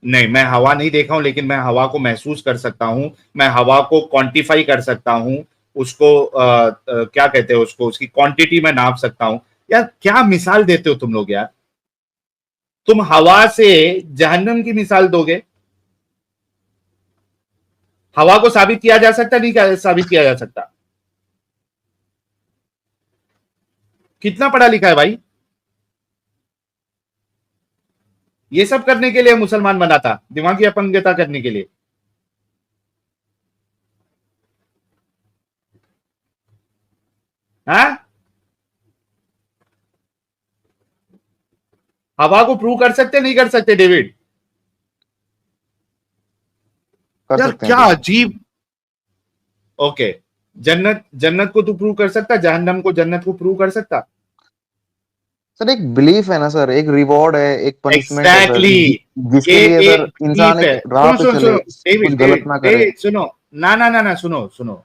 नहीं, मैं हवा नहीं देखा हूं, लेकिन मैं हवा को महसूस कर सकता हूं। मैं हवा को क्वांटिफाई कर सकता हूं। उसको क्या कहते हैं, उसको उसकी क्वांटिटी में नाप सकता हूं। यार क्या मिसाल देते हो तुम लोग यार? तुम हवा से जहन्नम की मिसाल दोगे? हवा को साबित किया जा सकता, नहीं साबित किया जा सकता? कितना पढ़ा लिखा है भाई? ये सब करने के लिए मुसलमान बना था, दिमागी अपंगता करने के लिए। हाँ, हवा को प्रूव कर सकते नहीं कर सकते डेविड? कर यार सकते हैं क्या सर। अजीब। ओके, जन्नत जन्नत को तू प्रूव कर सकता? जहन्नम को जन्नत को प्रूव कर सकता? सर एक बिलीफ है ना सर, एक रिवॉर्ड है, एक पनिशमेंट है सर, एग्जैक्टली जिसके ये लिए एक सर इंसान बिलीफ है। एक राह सुनो पे सुनो सुनो चले, कुछ डेविड गलत डेविड ना करे। डेविड सुनो। ना ना ना ना, सुनो सुनो।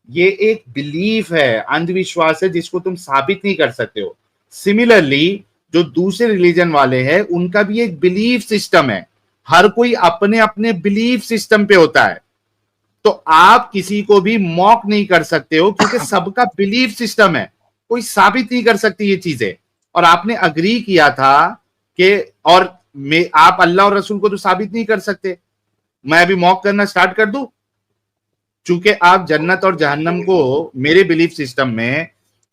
ये एक बिलीफ है, अंधविश्वास है जिसको तुम साबित नहीं कर सकते हो। सिमिलरली जो दूसरे रिलीजन वाले हैं उनका भी एक बिलीफ सिस्टम है। हर कोई अपने अपने बिलीफ सिस्टम पे होता है। तो आप किसी को भी मॉक नहीं कर सकते हो क्योंकि सबका बिलीफ सिस्टम है। कोई साबित नहीं कर सकती ये चीजें। और आपने अग्री किया था कि और आप अल्लाह और रसूल को तो साबित नहीं कर सकते। मैं अभी मॉक करना स्टार्ट कर दूं? चूंकि आप जन्नत और जहन्नम को, मेरे बिलीफ सिस्टम में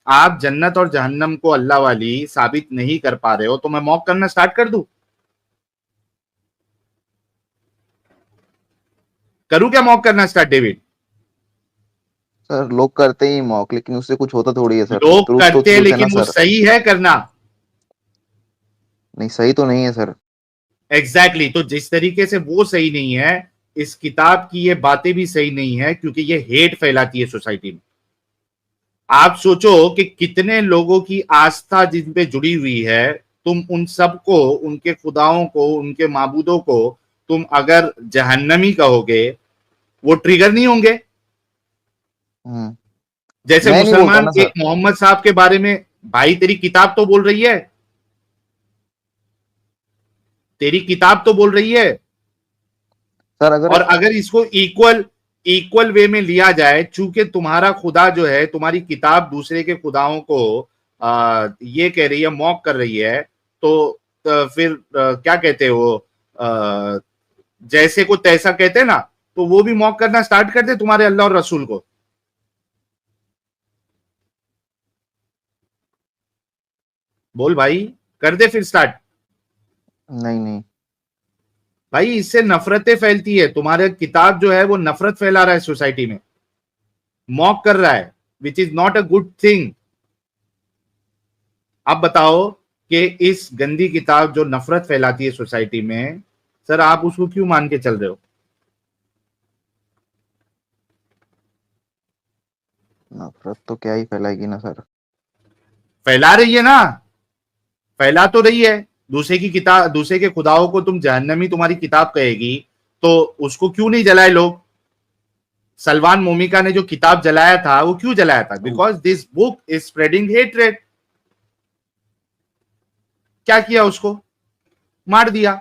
आप जन्नत और जहन्नम को अल्लाह वाली साबित नहीं कर पा रहे हो, तो मैं मॉक करना स्टार्ट कर दूं? करूं क्या मॉक करना स्टार्ट डेविड? सर लोग करते ही मॉक, लेकिन उससे कुछ होता थोड़ी है सर। लोग ट्रूथ तो करते हैं ट्रूथ है ना लेकिन वो सर। सही है करना। नहीं, सही तो नहीं है सर। एग्जैक्टली तो जिस तरीके से वो सही नहीं है, इस किताब की ये बातें भी सही नहीं है, क्योंकि ये हेट फैलाती है सोसाइटी में। आप सोचो कि कितने लोगों की आस्था जिन पे जुड़ी हुई है, तुम उन सबको, उनके खुदाओं को, उनके माबूदों को तुम अगर जहन्नमी कहोगे, वो ट्रिगर नहीं होंगे? हम्म। जैसे मैं नहीं बोलता मुसलमान ना एक सर। मोहम्मद साहब के बारे में, भाई तेरी किताब तो बोल रही है, तेरी किताब तो बोल रही है। सर अगर और अगर इसको इक्वल इक्वल वे में लिया जाए, चूंकि तुम्हारा खुदा जो है, तुम्हारी किताब दूसरे के खुदाओं को ये कह रही है, मॉक कर रही है, तो फिर क्या कहते हैं वो, आ, जैसे को तैसा कहते हैं ना, तो वो भी मॉक करना स्टार्ट कर दे तुम्हारे अल्लाह और रसूल को। बोल भाई, कर दे फिर स्टार्ट। नहीं नहीं। भाई इससे नफरतें फैलती है, तुम्हारे किताब जो है वो नफरत फैला रहा है सोसाइटी में, मॉक कर रहा है, which is not a good thing. आप बताओ कि इस गंदी किताब जो नफरत फैलाती है सोसाइटी में, सर आप उसको क्यों मान के चल रहे हो? नफरत तो क्या ही फैलाएगी ना सर। फैला रही है ना, फैला तो रही है। दूसरे की किताब, दूसरे के खुदाओं को तुम जहन्नमी तुम्हारी किताब कहेगी, तो उसको क्यों नहीं जलाए लोग? सलमान मोमिका ने जो किताब जलाया था, वो क्यों जलाया था? Because this book is spreading hatred. क्या किया उसको? मार दिया।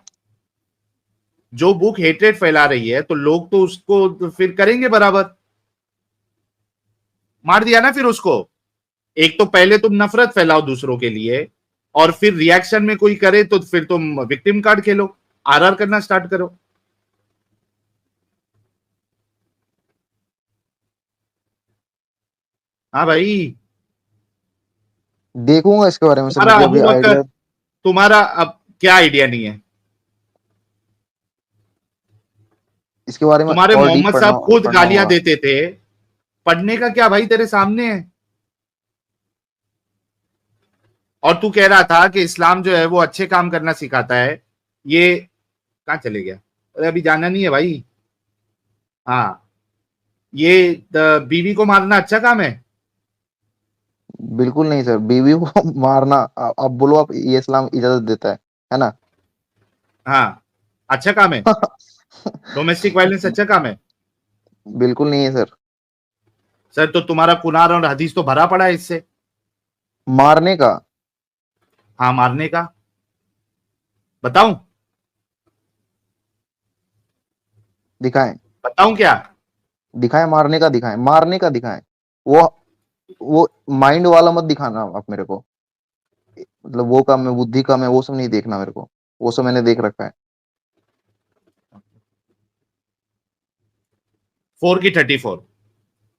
जो बुक हेट्रेड फैला रही है, तो लोग तो उसको तो फिर करेंगे बराबर। मार दिया ना फिर उसको। एक तो पहले तुम नफरत फैलाओ दूसरों के लिए, और फिर रिएक्शन में कोई करे तो फिर तुम विक्टिम कार्ड खेलो, आरआर करना स्टार्ट करो। हाँ भाई। देखूंगा इसके बारे में सर, तुम्हारा मुझे अबू अभी बकर, आइडिया। तुम्हारा अब क्या आइडिया नहीं है? इसके बारे में तुम्हारे और डीप मोहम्मद पढ़ना साहब खुद पढ़ना गालियां होगा। देते थे। पढ़ने का क्या भाई, तेरे सामने है। और तू कह रहा था कि इस्लाम जो है वो अच्छे काम करना सिखाता है। ये कहां चले गया? अरे अभी जाना नहीं है भाई। हाँ, ये बीवी को मारना अच्छा काम है? बिल्कुल नहीं सर, बीवी को मारना अब बोलो आप, ये इस्लाम इजाजत देता है ना? हाँ, अच्छा काम है। डोमेस्टिक वायलेंस अच्छा काम है? बिल्कुल नहीं है सर। सर तो तुम्हारा कुरान और हदीस तो भरा पड़ा है इससे। मारने का? हाँ, मारने का। बताऊं? दिखाएं। बताऊं क्या? दिखाएं, मारने का दिखाएं, मारने का दिखाएं। वो वो माइंड वाला मत दिखाना आप मेरे को। मतलब वो काम है, बुद्धि काम है, वो सब नहीं देखना मेरे को। वो सब मैंने देख रखा है। 4 की 34।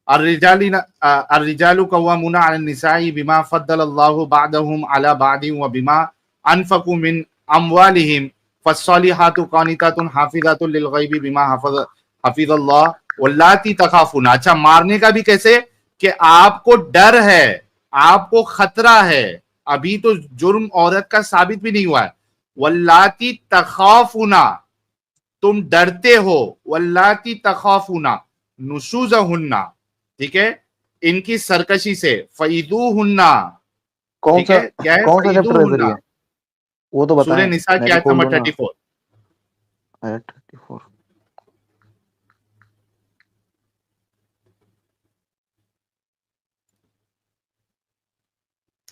अर्रिजालु कव्वामुना अलन निसाई बिमा फद्दलल्लाहु बादहुम अला बादिन व बिमा अनफकु मिन अमवालिहिम फस्सालिहातु कानितातुन हाफिजातुन लिल गैबि बिमा हफिज़ल्लाह वल्लाती तखाफुन। अच्छा, मारने का भी कैसे? कि आपको डर है, आपको खतरा है, अभी तो जुर्म औरत का साबित भी नहीं हुआ है। वल्लाती तखाफुना, तुम डरते हो। वल्लाती तखाफुना नुशुजहुन्ना, ठीक है, इनकी सरकशी से। फईदू हुन्ना, कौन ठीक सा है, क्या है? कौन सा फईदू चैप्टर है सर हुन्ना। ये? वो तो सूर्य बताएं, निसा की मैं भी आयत खोल नंबर लूँ ना। 34। आयत 34।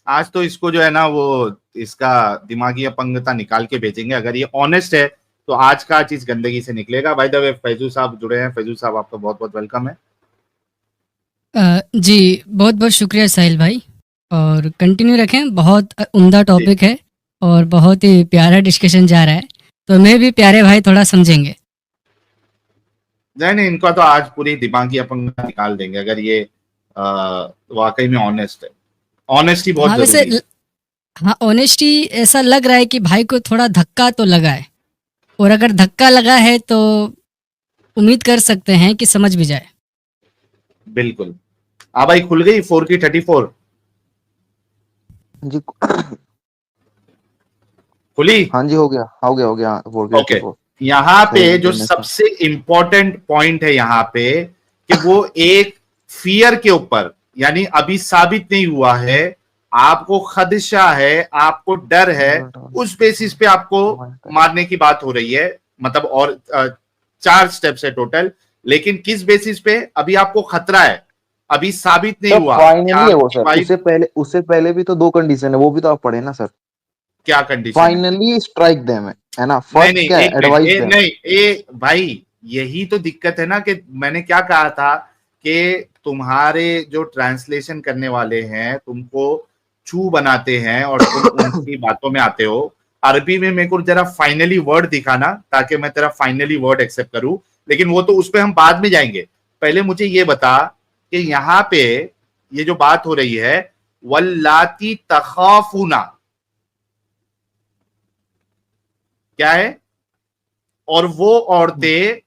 आज तो इसको जो है ना वो, इसका दिमागी अपंगता निकाल के भेजेंगे। अगर ये ऑनेस्ट है तो आज का चीज गंदगी से निकलेगा। बाय द वे फैजू साहब जुड़े हैं। फैजू साहब आपका बहुत बहुत वेलकम है। जी, बहुत बहुत शुक्रिया साहिल भाई, और कंटिन्यू रखें। बहुत उम्दा जी, टॉपिक है और बहुत ही प्यारा डिस्कशन जा रहा है, तो मैं भी प्यारे भाई थोड़ा समझेंगे। नहीं नहीं, इनका तो आज पूरी दिमागी अपंगता निकाल देंगे अगर ये वाकई में ऑनेस्ट है। ऑनेस्टी बहुत हाँ वैसे जरूरी है। हाँ, ऑनेस्टी ऐसा लग रहा है कि भाई को थोड़ा धक्का तो लगा है, और अगर धक्का लगा है तो उम्मीद कर सकते हैं कि समझ भी जाए। बिल्कुल। भाई खुल गई 4 की 34 जी खुली। हाँ जी, हो गया 4 ओके, यहाँ पे सही जो में सर। सबसे इंपॉर्टेंट पॉइंट है यहाँ पे कि वो एक फियर के ऊपर, यानी अभी साबित नहीं हुआ है, आपको खदशा है, आपको डर है, उस बेसिस पे आपको मारने की बात हो रही है। मतलब और 4 स्टेप्स है टोटल, लेकिन किस बेसिस पे? अभी आपको खतरा है, अभी साबित नहीं सर हुआ कि फाइनली है वो आपकी सर, वाइफ। उससे पहले भी तो 2 कंडीशन है, वो भी तो आप पढ़े ना सर। क्या कंडीशन है? फाइनली स्ट्राइक देम है ना। नहीं फर्स्ट नहीं, क्या है, एक मिनट, एडवाइस देम। नहीं भाई, यही तो दिक्कत है ना कि मैंने क्या कहा था कि तुम्हारे जो ट्रांसलेशन करने वाले हैं तुमको चू बनाते हैं और तुम उनकी बातों में आते हो। अरबी में मेरे को जरा फाइनली वर्ड दिखाना ताकि मैं तेरा फाइनली वर्ड एक्सेप्ट करूं, लेकिन वो तो उस पर हम बाद में जाएंगे। पहले मुझे ये बता कि यहाँ पे ये जो बात हो रही है, वल्लाती तखाफूना, क्या है? और वो औरतें,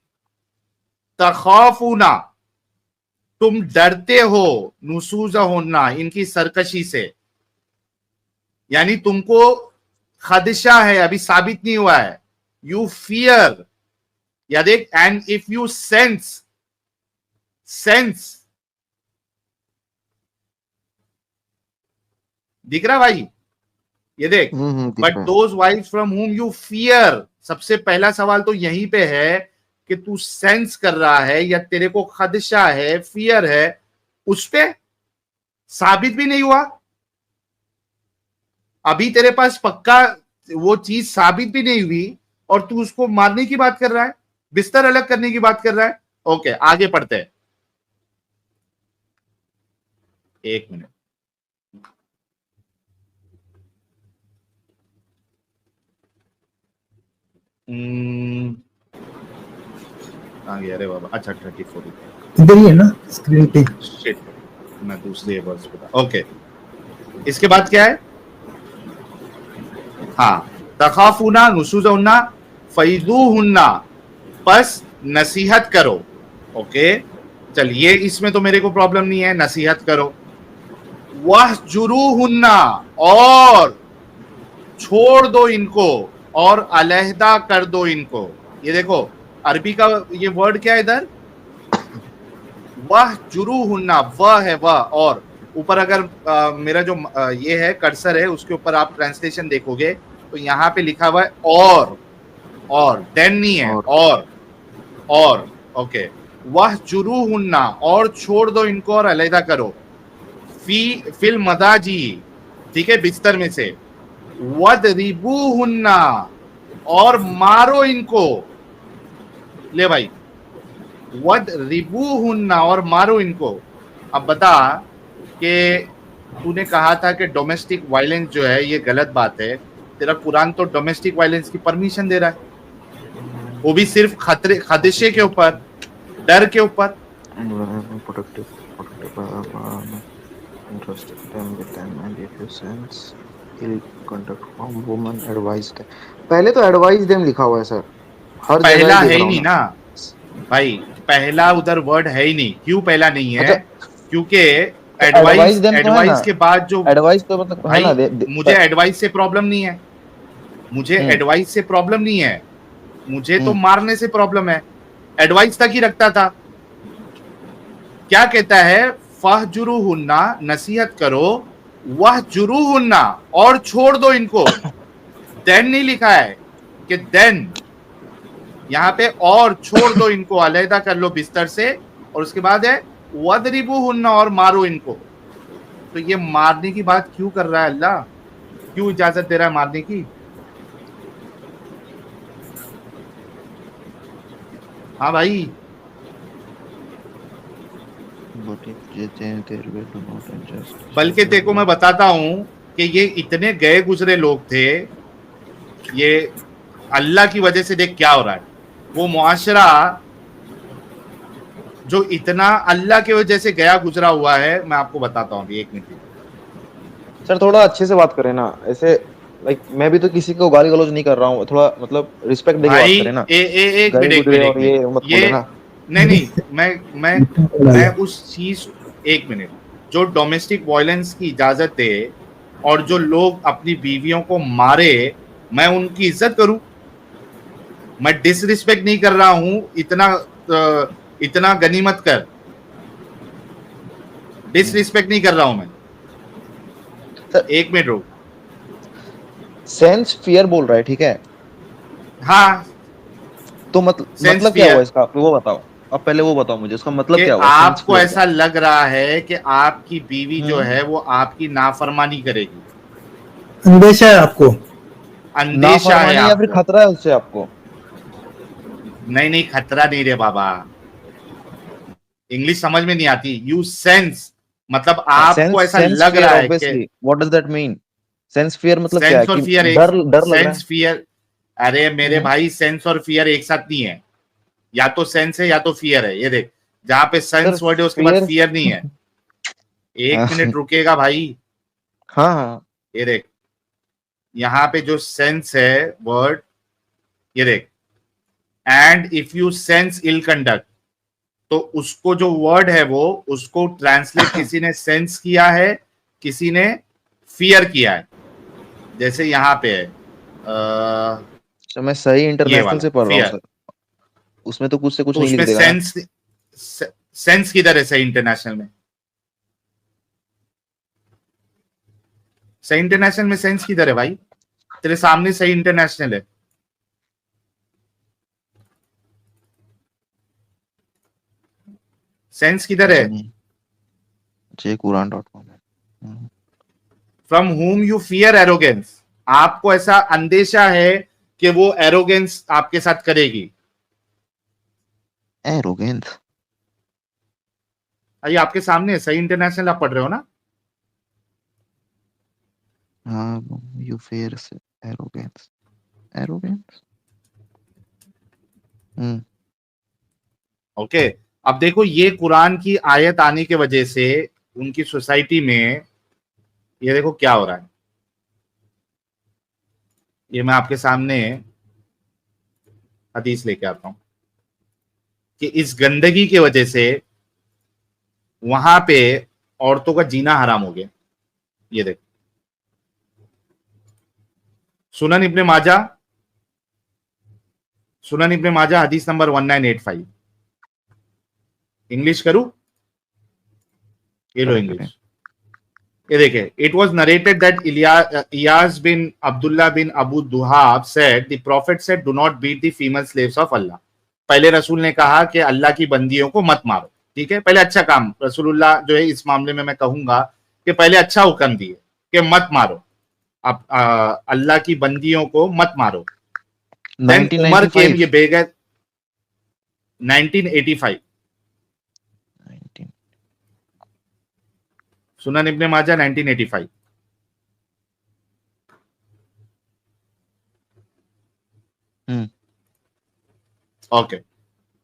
तखाफूना, तुम डरते हो, नुसूजा होना, इनकी सरकशी से, यानी तुमको खदशा है, अभी साबित नहीं हुआ है, यू फियर, या देख, एंड इफ यू सेंस दिख रहा भाई? ये देख, दिख बट रहा है। Those wives from whom you fear, सबसे पहला सवाल तो यहीं पे है कि तू सेंस कर रहा है या तेरे को खदशा है, फियर है, उस पे साबित भी नहीं हुआ। अभी तेरे पास पक्का वो चीज साबित भी नहीं हुई और तू उसको मारने की बात कर रहा है, बिस्तर अलग करने की बात कर रहा है। ओके, आगे पढ़ते हैं। एक मिनट, कहाँ गया रे बाबा? अच्छा 34, इधर ही है ना स्क्रीन पे। शिट, मैं दूसरे वर्ड्स बता। ओके, इसके बाद क्या है? हाँ, तखाफूना नुशूज़हुन्ना फैज़ूहुन्ना, बस नसीहत करो। ओके, चलिए, इसमें तो मेरे को प्रॉब्लम नहीं है, नसीहत करो। वहजुरूहुन्ना, और छोड़ दो इनको, और अलहदा कर दो इनको। ये देखो अरबी का ये वर्ड क्या है इधर? वहजुरूहुन्ना, वह है वह, और ऊपर अगर मेरा जो ये है कर्सर है उसके ऊपर आप ट्रांसलेशन देखोगे तो यहाँ पे लिखा हुआ है और देन नहीं है, और ओके, वहजुरूहुन्ना, और छोड़ दो इनको और अलहदा करो, फिल मदाजी, ठीक है, बिस्तर में से, वदरिबूहुन्ना, और मारो इनको। ले भाई, वदरिबूहुन्ना, और मारो इनको। अब बता कि तूने कहा था कि डोमेस्टिक वायलेंस जो है ये गलत बात है, तेरा कुरान तो डोमेस्टिक वायलेंस की परमिशन दे रहा है, वो भी सिर्फ खदशे के ऊपर, डर के ऊपर। पहले तो एडवाइस देम लिखा हुआ है सर, हर जगह पहला ही देख है ही रहा हूँ नहीं मैं। ना भाई, पहला उधर वर्ड है ही नहीं। क्यों पहला नहीं है? अच्छा, क्योंकि एडवाइस देम तो है एडवाइस ना, के बाद जो, एडवाइस तो मतलब है भाई ना मुझे एडवाइस से प्रॉब्लम नहीं है, मुझे एडवाइस से प्रॉब्लम नहीं है, मुझे तो मारने से प्रॉब्लम है। एडवाइस तक ही रखता था। क्या कहता है? फहजुरूहुन्ना, नसीहत करो, वहजुरूहुन्ना, और छोड़ दो इनको। देन नहीं लिखा है कि देन, यहाँ पे और छोड़ दो इनको, अलहदा कर लो बिस्तर से, और उसके बाद है वदरिबूहुन्ना, और मारो इनको। तो ये मारने की बात क्यों कर रहा है अल्लाह? क्यों इजाजत दे रहा है मारने की? हाँ भाई, बल्कि तेरे को मैं बताता हूं कि ये इतने गए गुजरे लोग थे, ये अल्लाह की वजह से देख क्या हो रहा है। वो मुआशरा जो इतना अल्लाह की वजह से गया गुजरा हुआ है, मैं आपको बताता हूँ अभी, एक मिनट। सर थोड़ा अच्छे से बात करें ना, ऐसे लाइक मैं भी तो किसी को गाली गलौज नहीं कर रहा हूँ, थोड़ा मतलब रिस्पेक्ट देके बात भाई करें ना। एक गए मिनट एक गुजरे मिनट एक और ये मिनट मत ये बोले ना। नहीं मैं उस चीज, एक मिनट, जो डोमेस्टिक वायलेंस की इजाजत दे और जो लोग अपनी बीवियों को मारे, मैं उनकी इज्जत करूं? मैं डिसरिस्पेक्ट नहीं कर रहा हूं, इतना गनीमत कर, डिसरिस्पेक्ट नहीं कर रहा हूं मैं। सर एक मिनट रुक। सेंस फियर बोल रहा है, ठीक है? हाँ, तो सेंस मतलब क्या हुआ फियर, इसका, आप वो बताओ। अब पहले वो बताओ मुझे, इसका मतलब कि क्या हुआ सेंस आपको फियर का? ऐसा लग रहा है कि आपकी बीवी जो हम्म। है वो आपकी नाफरमानी करेगी, अंदेशा है आपको। अंदेशा है नाफरमानी या फिर आपको। खतरा है उससे आपको? नहीं नहीं, खतरा नहीं रे बाबा, इंग्लिश समझ में नहीं आती। यू सेंस मतलब आपको सेंस ऐसा सेंस लग फियर रहा है कि obviously, what does that mean? Sense fear मतलब क्या है सेंस और कि फियर एक, डर डर लग रहा है। सेंस फियर, अरे मेरे हम्म। भाई सेंस और फियर एक साथ नहीं है, या तो सेंस है या तो फियर है। ये देख, जहां पे सर सेंस वर्ड है उसके बाद फियर। फियर नहीं है। एक मिनट रुकेगा भाई। हाँ हाँ। ये देख, यहाँ पे जो सेंस है वर्ड, ये देख, and if you sense ill conduct, तो उसको जो वर्ड है वो, उसको ट्रांसलेट किसी ने सेंस किया है, किसी ने फियर किया है। जैसे यहाँ पे है तो मैं सही ये इंटरनेशनल वाला से पढ़ रहा हूँ फियर, सर, उसमें तो कुछ से कुछ तो नहीं लिख उसमें देगा ना। सेंस किधर है? सही इंटरनेशनल में, सही इंटरनेशनल में सेंस किधर है भाई? तेरे सामने सही इंटरनेशनल है, सेंस किधर है? नहीं, jquran.com है। From whom you fear arrogance, आपको ऐसा अंदेशा है कि वो एरोगेंस आपके साथ करेगी। एरोगेंस। ये आपके सामने है, सही इंटरनेशनल आप पढ़ रहे हो ना? हाँ, यू फियर से एरोगेंस, एरोगेंस। हम्म। ओके, अब देखो ये कुरान की आयत आने की वजह से उनकी सोसाइटी में ये देखो क्या हो रहा है। ये मैं आपके सामने हदीस लेके आता हूं कि इस गंदगी की वजह से वहां पे औरतों का जीना हराम हो गया। ये देखो, सुनन इब्ने माजा, सुनन इब्ने माजा हदीस नंबर 1985। इंग्लिश करूं? ये लो करें करें। इंग्लिश। ये देखे, it was narrated that Iyas bin Abdullah bin Abu Dhubab said the prophet said do not beat the female slaves of Allah. पहले रसूल ने कहा कि अल्लाह की बंदियों को मत मारो। ठीक है, पहले अच्छा काम रसूलुल्लाह जो है इस मामले में मैं कहूंगा कि पहले अच्छा हुक्म दिए कि मत मारो, आप अल्लाह की बंदियों को मत मारो। देन उमर केम, 1995। ये बेगैर 1985, 19। सुनन इब्ने माजा 1985। हम्म। ओके,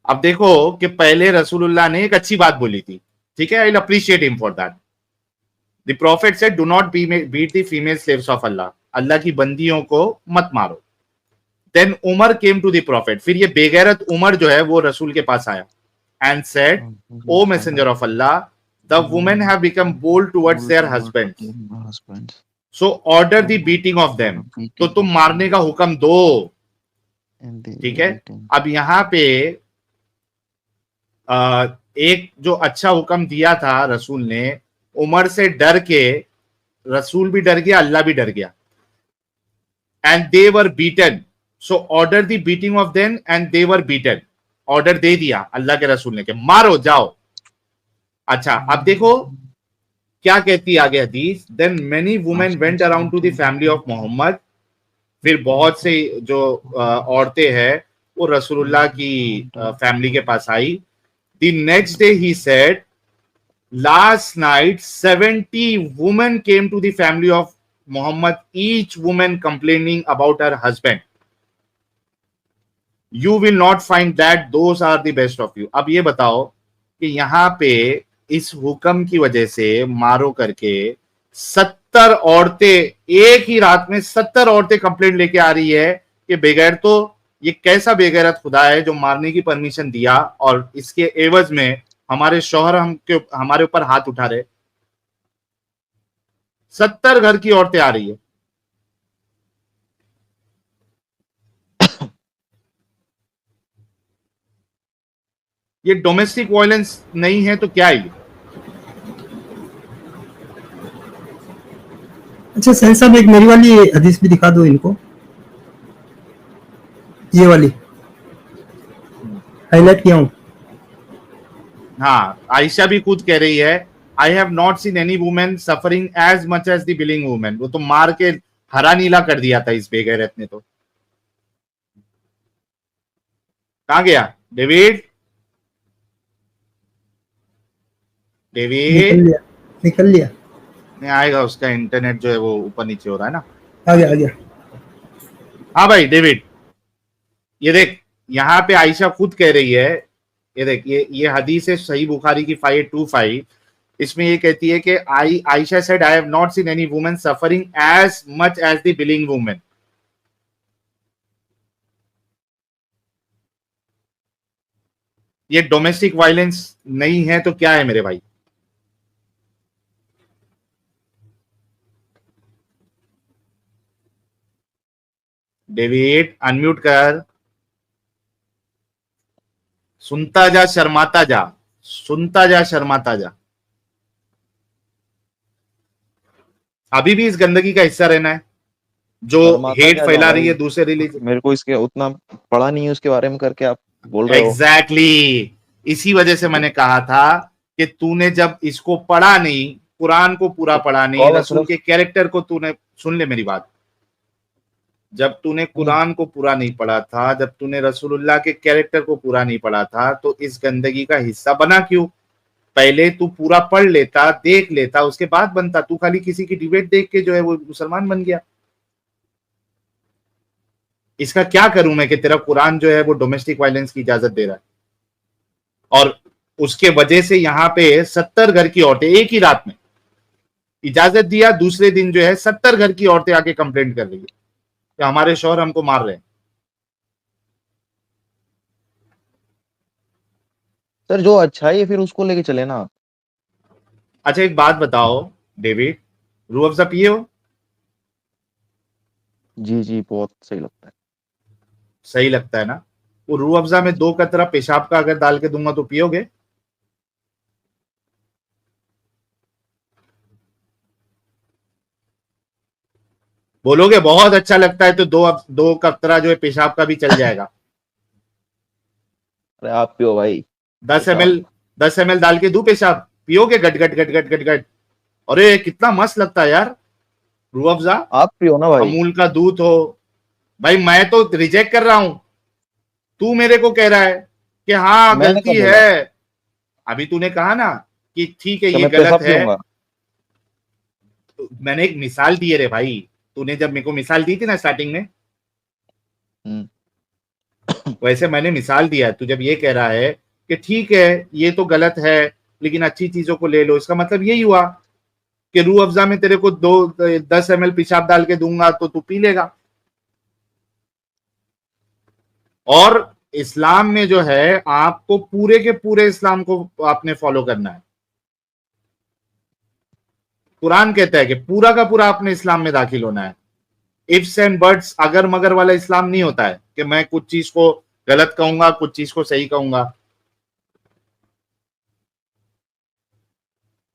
अब देखो कि पहले रसूलुल्लाह ने एक अच्छी बात बोली थी, ठीक है, I will appreciate him for that. The prophet said do not beat the female slaves of Allah, अल्लाह की बंदियों को मत मारो। Then Umar came to the prophet, फिर ये बेगैरत उमर जो है वो रसूल के पास आया and said O messenger of Allah, the women have become bold towards their husbands, husbands. So order the beating of them, तो तुम मारने का हुक्म दो। ठीक है, अब यहां पे एक जो अच्छा हुक्म दिया था रसूल ने, उमर से डर के रसूल भी डर गया, अल्लाह भी डर गया, and they were beaten, so order the beating of them and they were beaten, order दे दिया अल्लाह के रसूल ने कि मारो जाओ। अच्छा, अब देखो क्या कहती है आगे हदीस, then many women went around to the family of Muhammad, फिर बहुत से जो औरतें हैं वो रसूलुल्लाह की फैमिली के पास आई। The next day he said last night 70 women came to the family of Muhammad, each woman complaining about her husband. You will not find that those are the best of you. अब ये बताओ कि यहाँ पे इस हुक्म की वजह से मारो करके 70 औरतें एक ही रात में 70 औरतें कंप्लेंट लेके आ रही है कि बेगैर तो ये कैसा बेगैरत खुदा है जो मारने की परमिशन दिया और इसके एवज में हमारे शौहर हमारे ऊपर हाथ उठा रहे। 70 घर की औरतें आ रही है। ये डोमेस्टिक वायलेंस नहीं है तो क्या है ये? अच्छा सही साहब, एक मेरी वाली हदीस भी दिखा दो इनको, ये वाली हाईलाइट किया हूँ। हाँ, आयशा भी खुद कह रही है, I have not seen any women suffering as much as the believing women. वो तो मार के हरा नीला कर दिया था इस बेगैरत ने। तो कहां गया डेविड? निकल लिया, निकल लिया, नहीं आएगा, उसका इंटरनेट जो है वो ऊपर नीचे हो रहा है ना। आ गया, आ गया। हाँ भाई डेविड, ये देख, यहाँ पे आयशा खुद कह रही है, ये देख, ये हदीस है सही बुखारी की 525। इसमें ये कहती है कि Aisha said I have not seen any women suffering as much as the believing women. ये डोमेस्टिक वायलेंस नहीं है तो क्या है मेरे भाई? डेविड अनम्यूट कर, सुनता जा शर्माता जा, सुनता जा शर्माता जा। अभी भी इस गंदगी का हिस्सा रहना है जो शर्माता हेट क्या फैला जाऊं रही है भाई, दूसरे रिलीजन। मेरे को इसके उतना पढ़ा नहीं है उसके बारे में करके आप बोल रहे हो। एग्जैक्टली, इसी वजह से मैंने कहा था कि तूने जब इसको पढ़ा नहीं, कुरान को पूरा पढ़ा नहीं, कॉल रसूल के कैरेक्टर को तूने, सुन ले मेरी बात, जब तूने कुरान को पूरा नहीं पढ़ा था, जब तूने रसूलुल्लाह के कैरेक्टर को पूरा नहीं पढ़ा था, तो इस गंदगी का हिस्सा बना क्यों? पहले तू पूरा पढ़ लेता, देख लेता, उसके बाद बनता। तू खाली किसी की डिबेट देख के जो है वो मुसलमान बन गया। इसका क्या करूं मैं कि तेरा कुरान जो है वो डोमेस्टिक वायलेंस की इजाजत दे रहा है, और उसके वजह से यहां पे 70 घर की औरतें एक ही रात में, इजाजत दिया, दूसरे दिन जो है 70 घर की औरतें आके कंप्लेंट कर रही है कि हमारे शौहर हमको मार रहे हैं। सर जो अच्छा है फिर उसको लेके चले ना। अच्छा एक बात बताओ डेविड, रूह अफ़ज़ा पिए हो? जी जी, बहुत सही लगता है। सही लगता है ना? वो रूह अफ़ज़ा में 2 कतरा पेशाब का अगर डाल के दूंगा तो पियोगे? बोलोगे बहुत अच्छा लगता है तो 2 कतरा जो है पेशाब का भी चल जाएगा। अरे आप पियो भाई 10 ml 10 ml डाल के दूं पेशाब, पियोगे? गट गट गट गट गट गट। अरे कितना मस्त लगता है यार रूह अफ़ज़ा। आप पियो ना भाई। अमूल का दूध हो भाई। मैं तो रिजेक्ट कर रहा हूं, तू मेरे को कह रहा है कि हाँ मैंने गलती कब बोला है। अभी तूने कहा ना कि ठीक है कि ये मैं गलत पेशाब है। पीऊंगा? मैंने एक मिसाल दी है रे भाई, तूने जब मेरे को मिसाल दी थी ना स्टार्टिंग में, हम्म। वैसे मैंने मिसाल दिया है। तू जब ये कह रहा है कि ठीक है ये तो गलत है लेकिन अच्छी चीजों को ले लो, इसका मतलब यही हुआ कि रूह अफ़ज़ा में तेरे को 10 ml पेशाब डाल के दूंगा तो तू पी लेगा। और इस्लाम में जो है आपको पूरे के पूरे इस्लाम को आपने फॉलो करना है। कुरान कहता है कि पूरा का पूरा आपने इस्लाम में दाखिल होना है। इफ्स एंड बट्स, अगर मगर वाला इस्लाम नहीं होता है कि मैं कुछ चीज को गलत कहूंगा कुछ चीज को सही कहूंगा।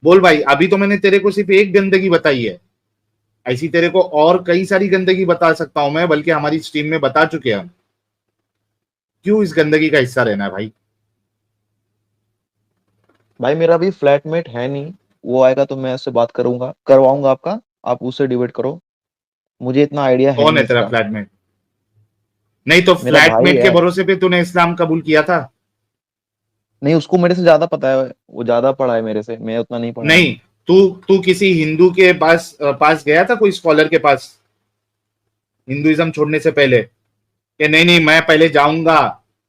बोल भाई, अभी तो मैंने तेरे को सिर्फ एक गंदगी बताई है, ऐसी तेरे को और कई सारी गंदगी बता सकता हूं मैं, बल्कि हमारी स्ट्रीम में बता चुके हैं हम। क्यों इस गंदगी का हिस्सा रहना है भाई? भाई मेरा भी फ्लैटमेट है नहीं, वो आएगा तो मैं उससे बात करूंगा, करवाऊंगा आपका, आप उससे डिबेट करो। मुझे इतना आइडिया है कौन नहीं है तेरा इसका। फ्लैटमेट? नहीं तो मेरा भाई फ्लैटमेट के है। भरोसे पे तूने इस्लाम कबूल किया था? नहीं, उसको मेरे से ज्यादा पता है, वो ज्यादा पढ़ा है मेरे से, मैं उतना नहीं पढ़ा नहीं, हूँ। तू तू किसी हिंदू के पास गया था, कोई स्कॉलर के पास हिंदुइज्म छोड़ने से पहले कि नहीं नहीं मैं पहले जाऊंगा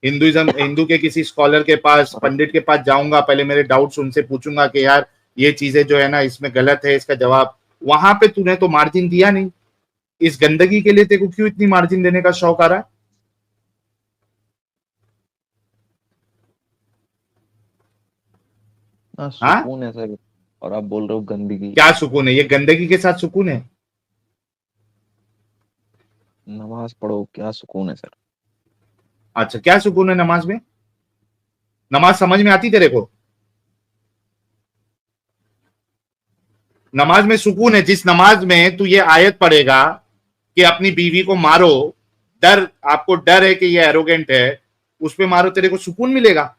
हिंदू के किसी स्कॉलर के पास, पंडित के पास जाऊंगा, पहले मेरे डाउट्स उनसे पूछूंगा कि यार ये चीजें जो है ना इसमें गलत है, इसका जवाब वहां पे तूने तो मार्जिन दिया नहीं, इस गंदगी के लिए तेरे को क्यों इतनी मार्जिन देने का शौक आ रहा है? ना हाँ, सुकून है सर, और आप बोल रहे हो गंदगी। क्या सुकून है? ये गंदगी के साथ सुकून है? नमाज पढ़ो, क्या सुकून है सर। अच्छा, क्या सुकून है नमाज में? नमाज समझ में आती तेरे को? नमाज में सुकून है जिस नमाज में तू ये आयत पढ़ेगा कि अपनी बीवी को मारो, डर, आपको डर है कि ये एरोगेंट है, उस पे मारो, तेरे को सुकून मिलेगा?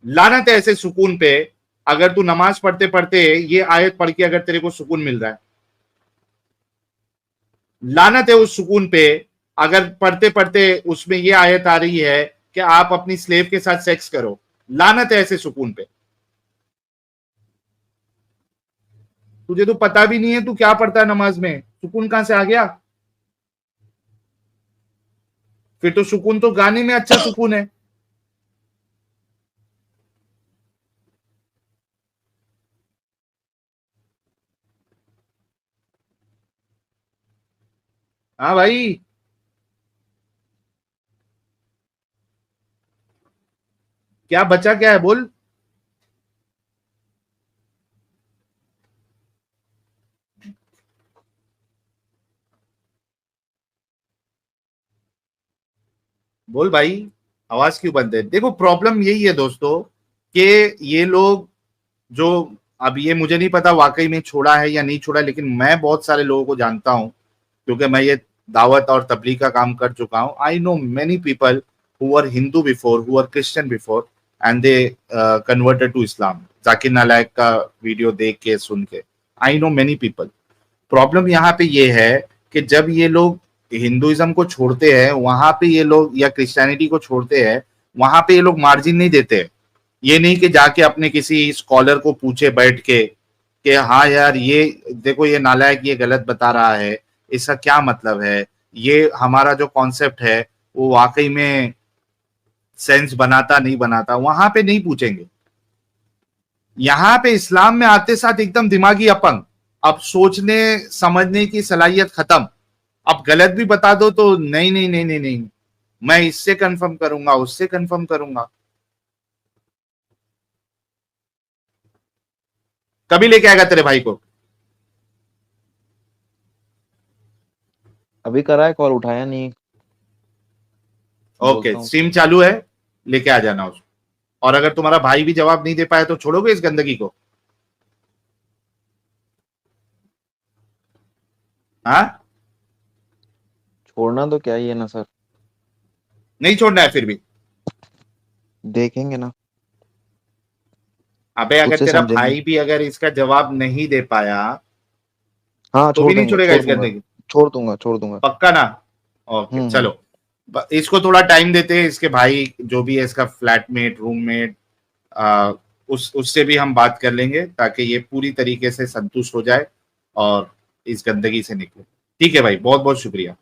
लानत है ऐसे सुकून पे। अगर तू नमाज पढ़ते पढ़ते ये आयत पढ़ के अगर तेरे को सुकून मिल रहा है, लानत है उस सुकून पे अगर पढ़ते पढ़ते उसमें ये आयत आ रही है कि आप अपनी स्लेव के साथ सेक्स करो। लानत है ऐसे सुकून पे। तुझे तो पता भी नहीं है तू क्या पढ़ता है नमाज में, सुकून कहां से आ गया? फिर तो सुकून तो गाने में अच्छा सुकून है। हाँ भाई, क्या बचा क्या है बोल? बोल भाई, आवाज क्यों बंद है? देखो प्रॉब्लम यही है दोस्तों कि ये लोग जो, अब ये मुझे नहीं पता वाकई में छोड़ा है या नहीं छोड़ा, लेकिन मैं बहुत सारे लोगों को जानता हूं क्योंकि मैं ये दावत और तबलीग का काम कर चुका हूं। I know many people who are Hindu before, who are Christian before, and they converted to Islam, Zakir नालायक का वीडियो देख के सुन के। I know many people. Problem यहाँ पे ये है कि जब ये लोग हिंदुइज्म को छोड़ते हैं वहां पे ये लोग, या क्रिश्चियनिटी को छोड़ते हैं, वहां पे ये लोग मार्जिन नहीं देते। ये नहीं कि जाके अपने किसी स्कॉलर को पूछे बैठ के कि हाँ यार ये देखो ये नालायक ये गलत बता रहा है, इसका क्या मतलब है, ये हमारा जो कॉन्सेप्ट है वो वाकई में सेंस बनाता नहीं बनाता, वहां पे नहीं पूछेंगे। यहाँ पे इस्लाम में आते साथ एकदम दिमागी अपंग, अब सोचने समझने की सलाहियत खत्म। अब गलत भी बता दो तो नहीं नहीं नहीं नहीं नहीं, मैं इससे कंफर्म करूंगा, उससे कंफर्म करूंगा। कभी लेके आएगा तेरे भाई को? अभी करा है कॉल, उठाया नहीं। ओके, बोलता हूँ। स्ट्रीम चालू है, लेके आ जाना उसको। और अगर तुम्हारा भाई भी जवाब नहीं दे पाया तो छोड़ोगे इस गंदगी को? हाँ, छोड़ना तो क्या ही है ना सर, नहीं छोड़ना है फिर भी? देखेंगे ना, अबे खुद अगर से तेरा समझेंगे। भाई भी अगर इसका जवाब नहीं दे पाया हाँ तो भी छोड़ नहीं देंगे, छोड़ेगा छोड़ इस दूंगा, गंदगी? छोड़ दूंगा, छोड़ दूंगा। पक्का ना? ओके हम्म। चलो, इसको थोड़ा टाइम देते हैं। इसके भाई जो भी है, इसका फ्लैटमेट, रूममेट, उस उससे भी हम बात कर लेंगे ताकि ये पूरी तरीके से संतुष्ट हो जाए और इस गंदगी से निकले। ठीक है भाई, बहुत बहुत शुक्रिया।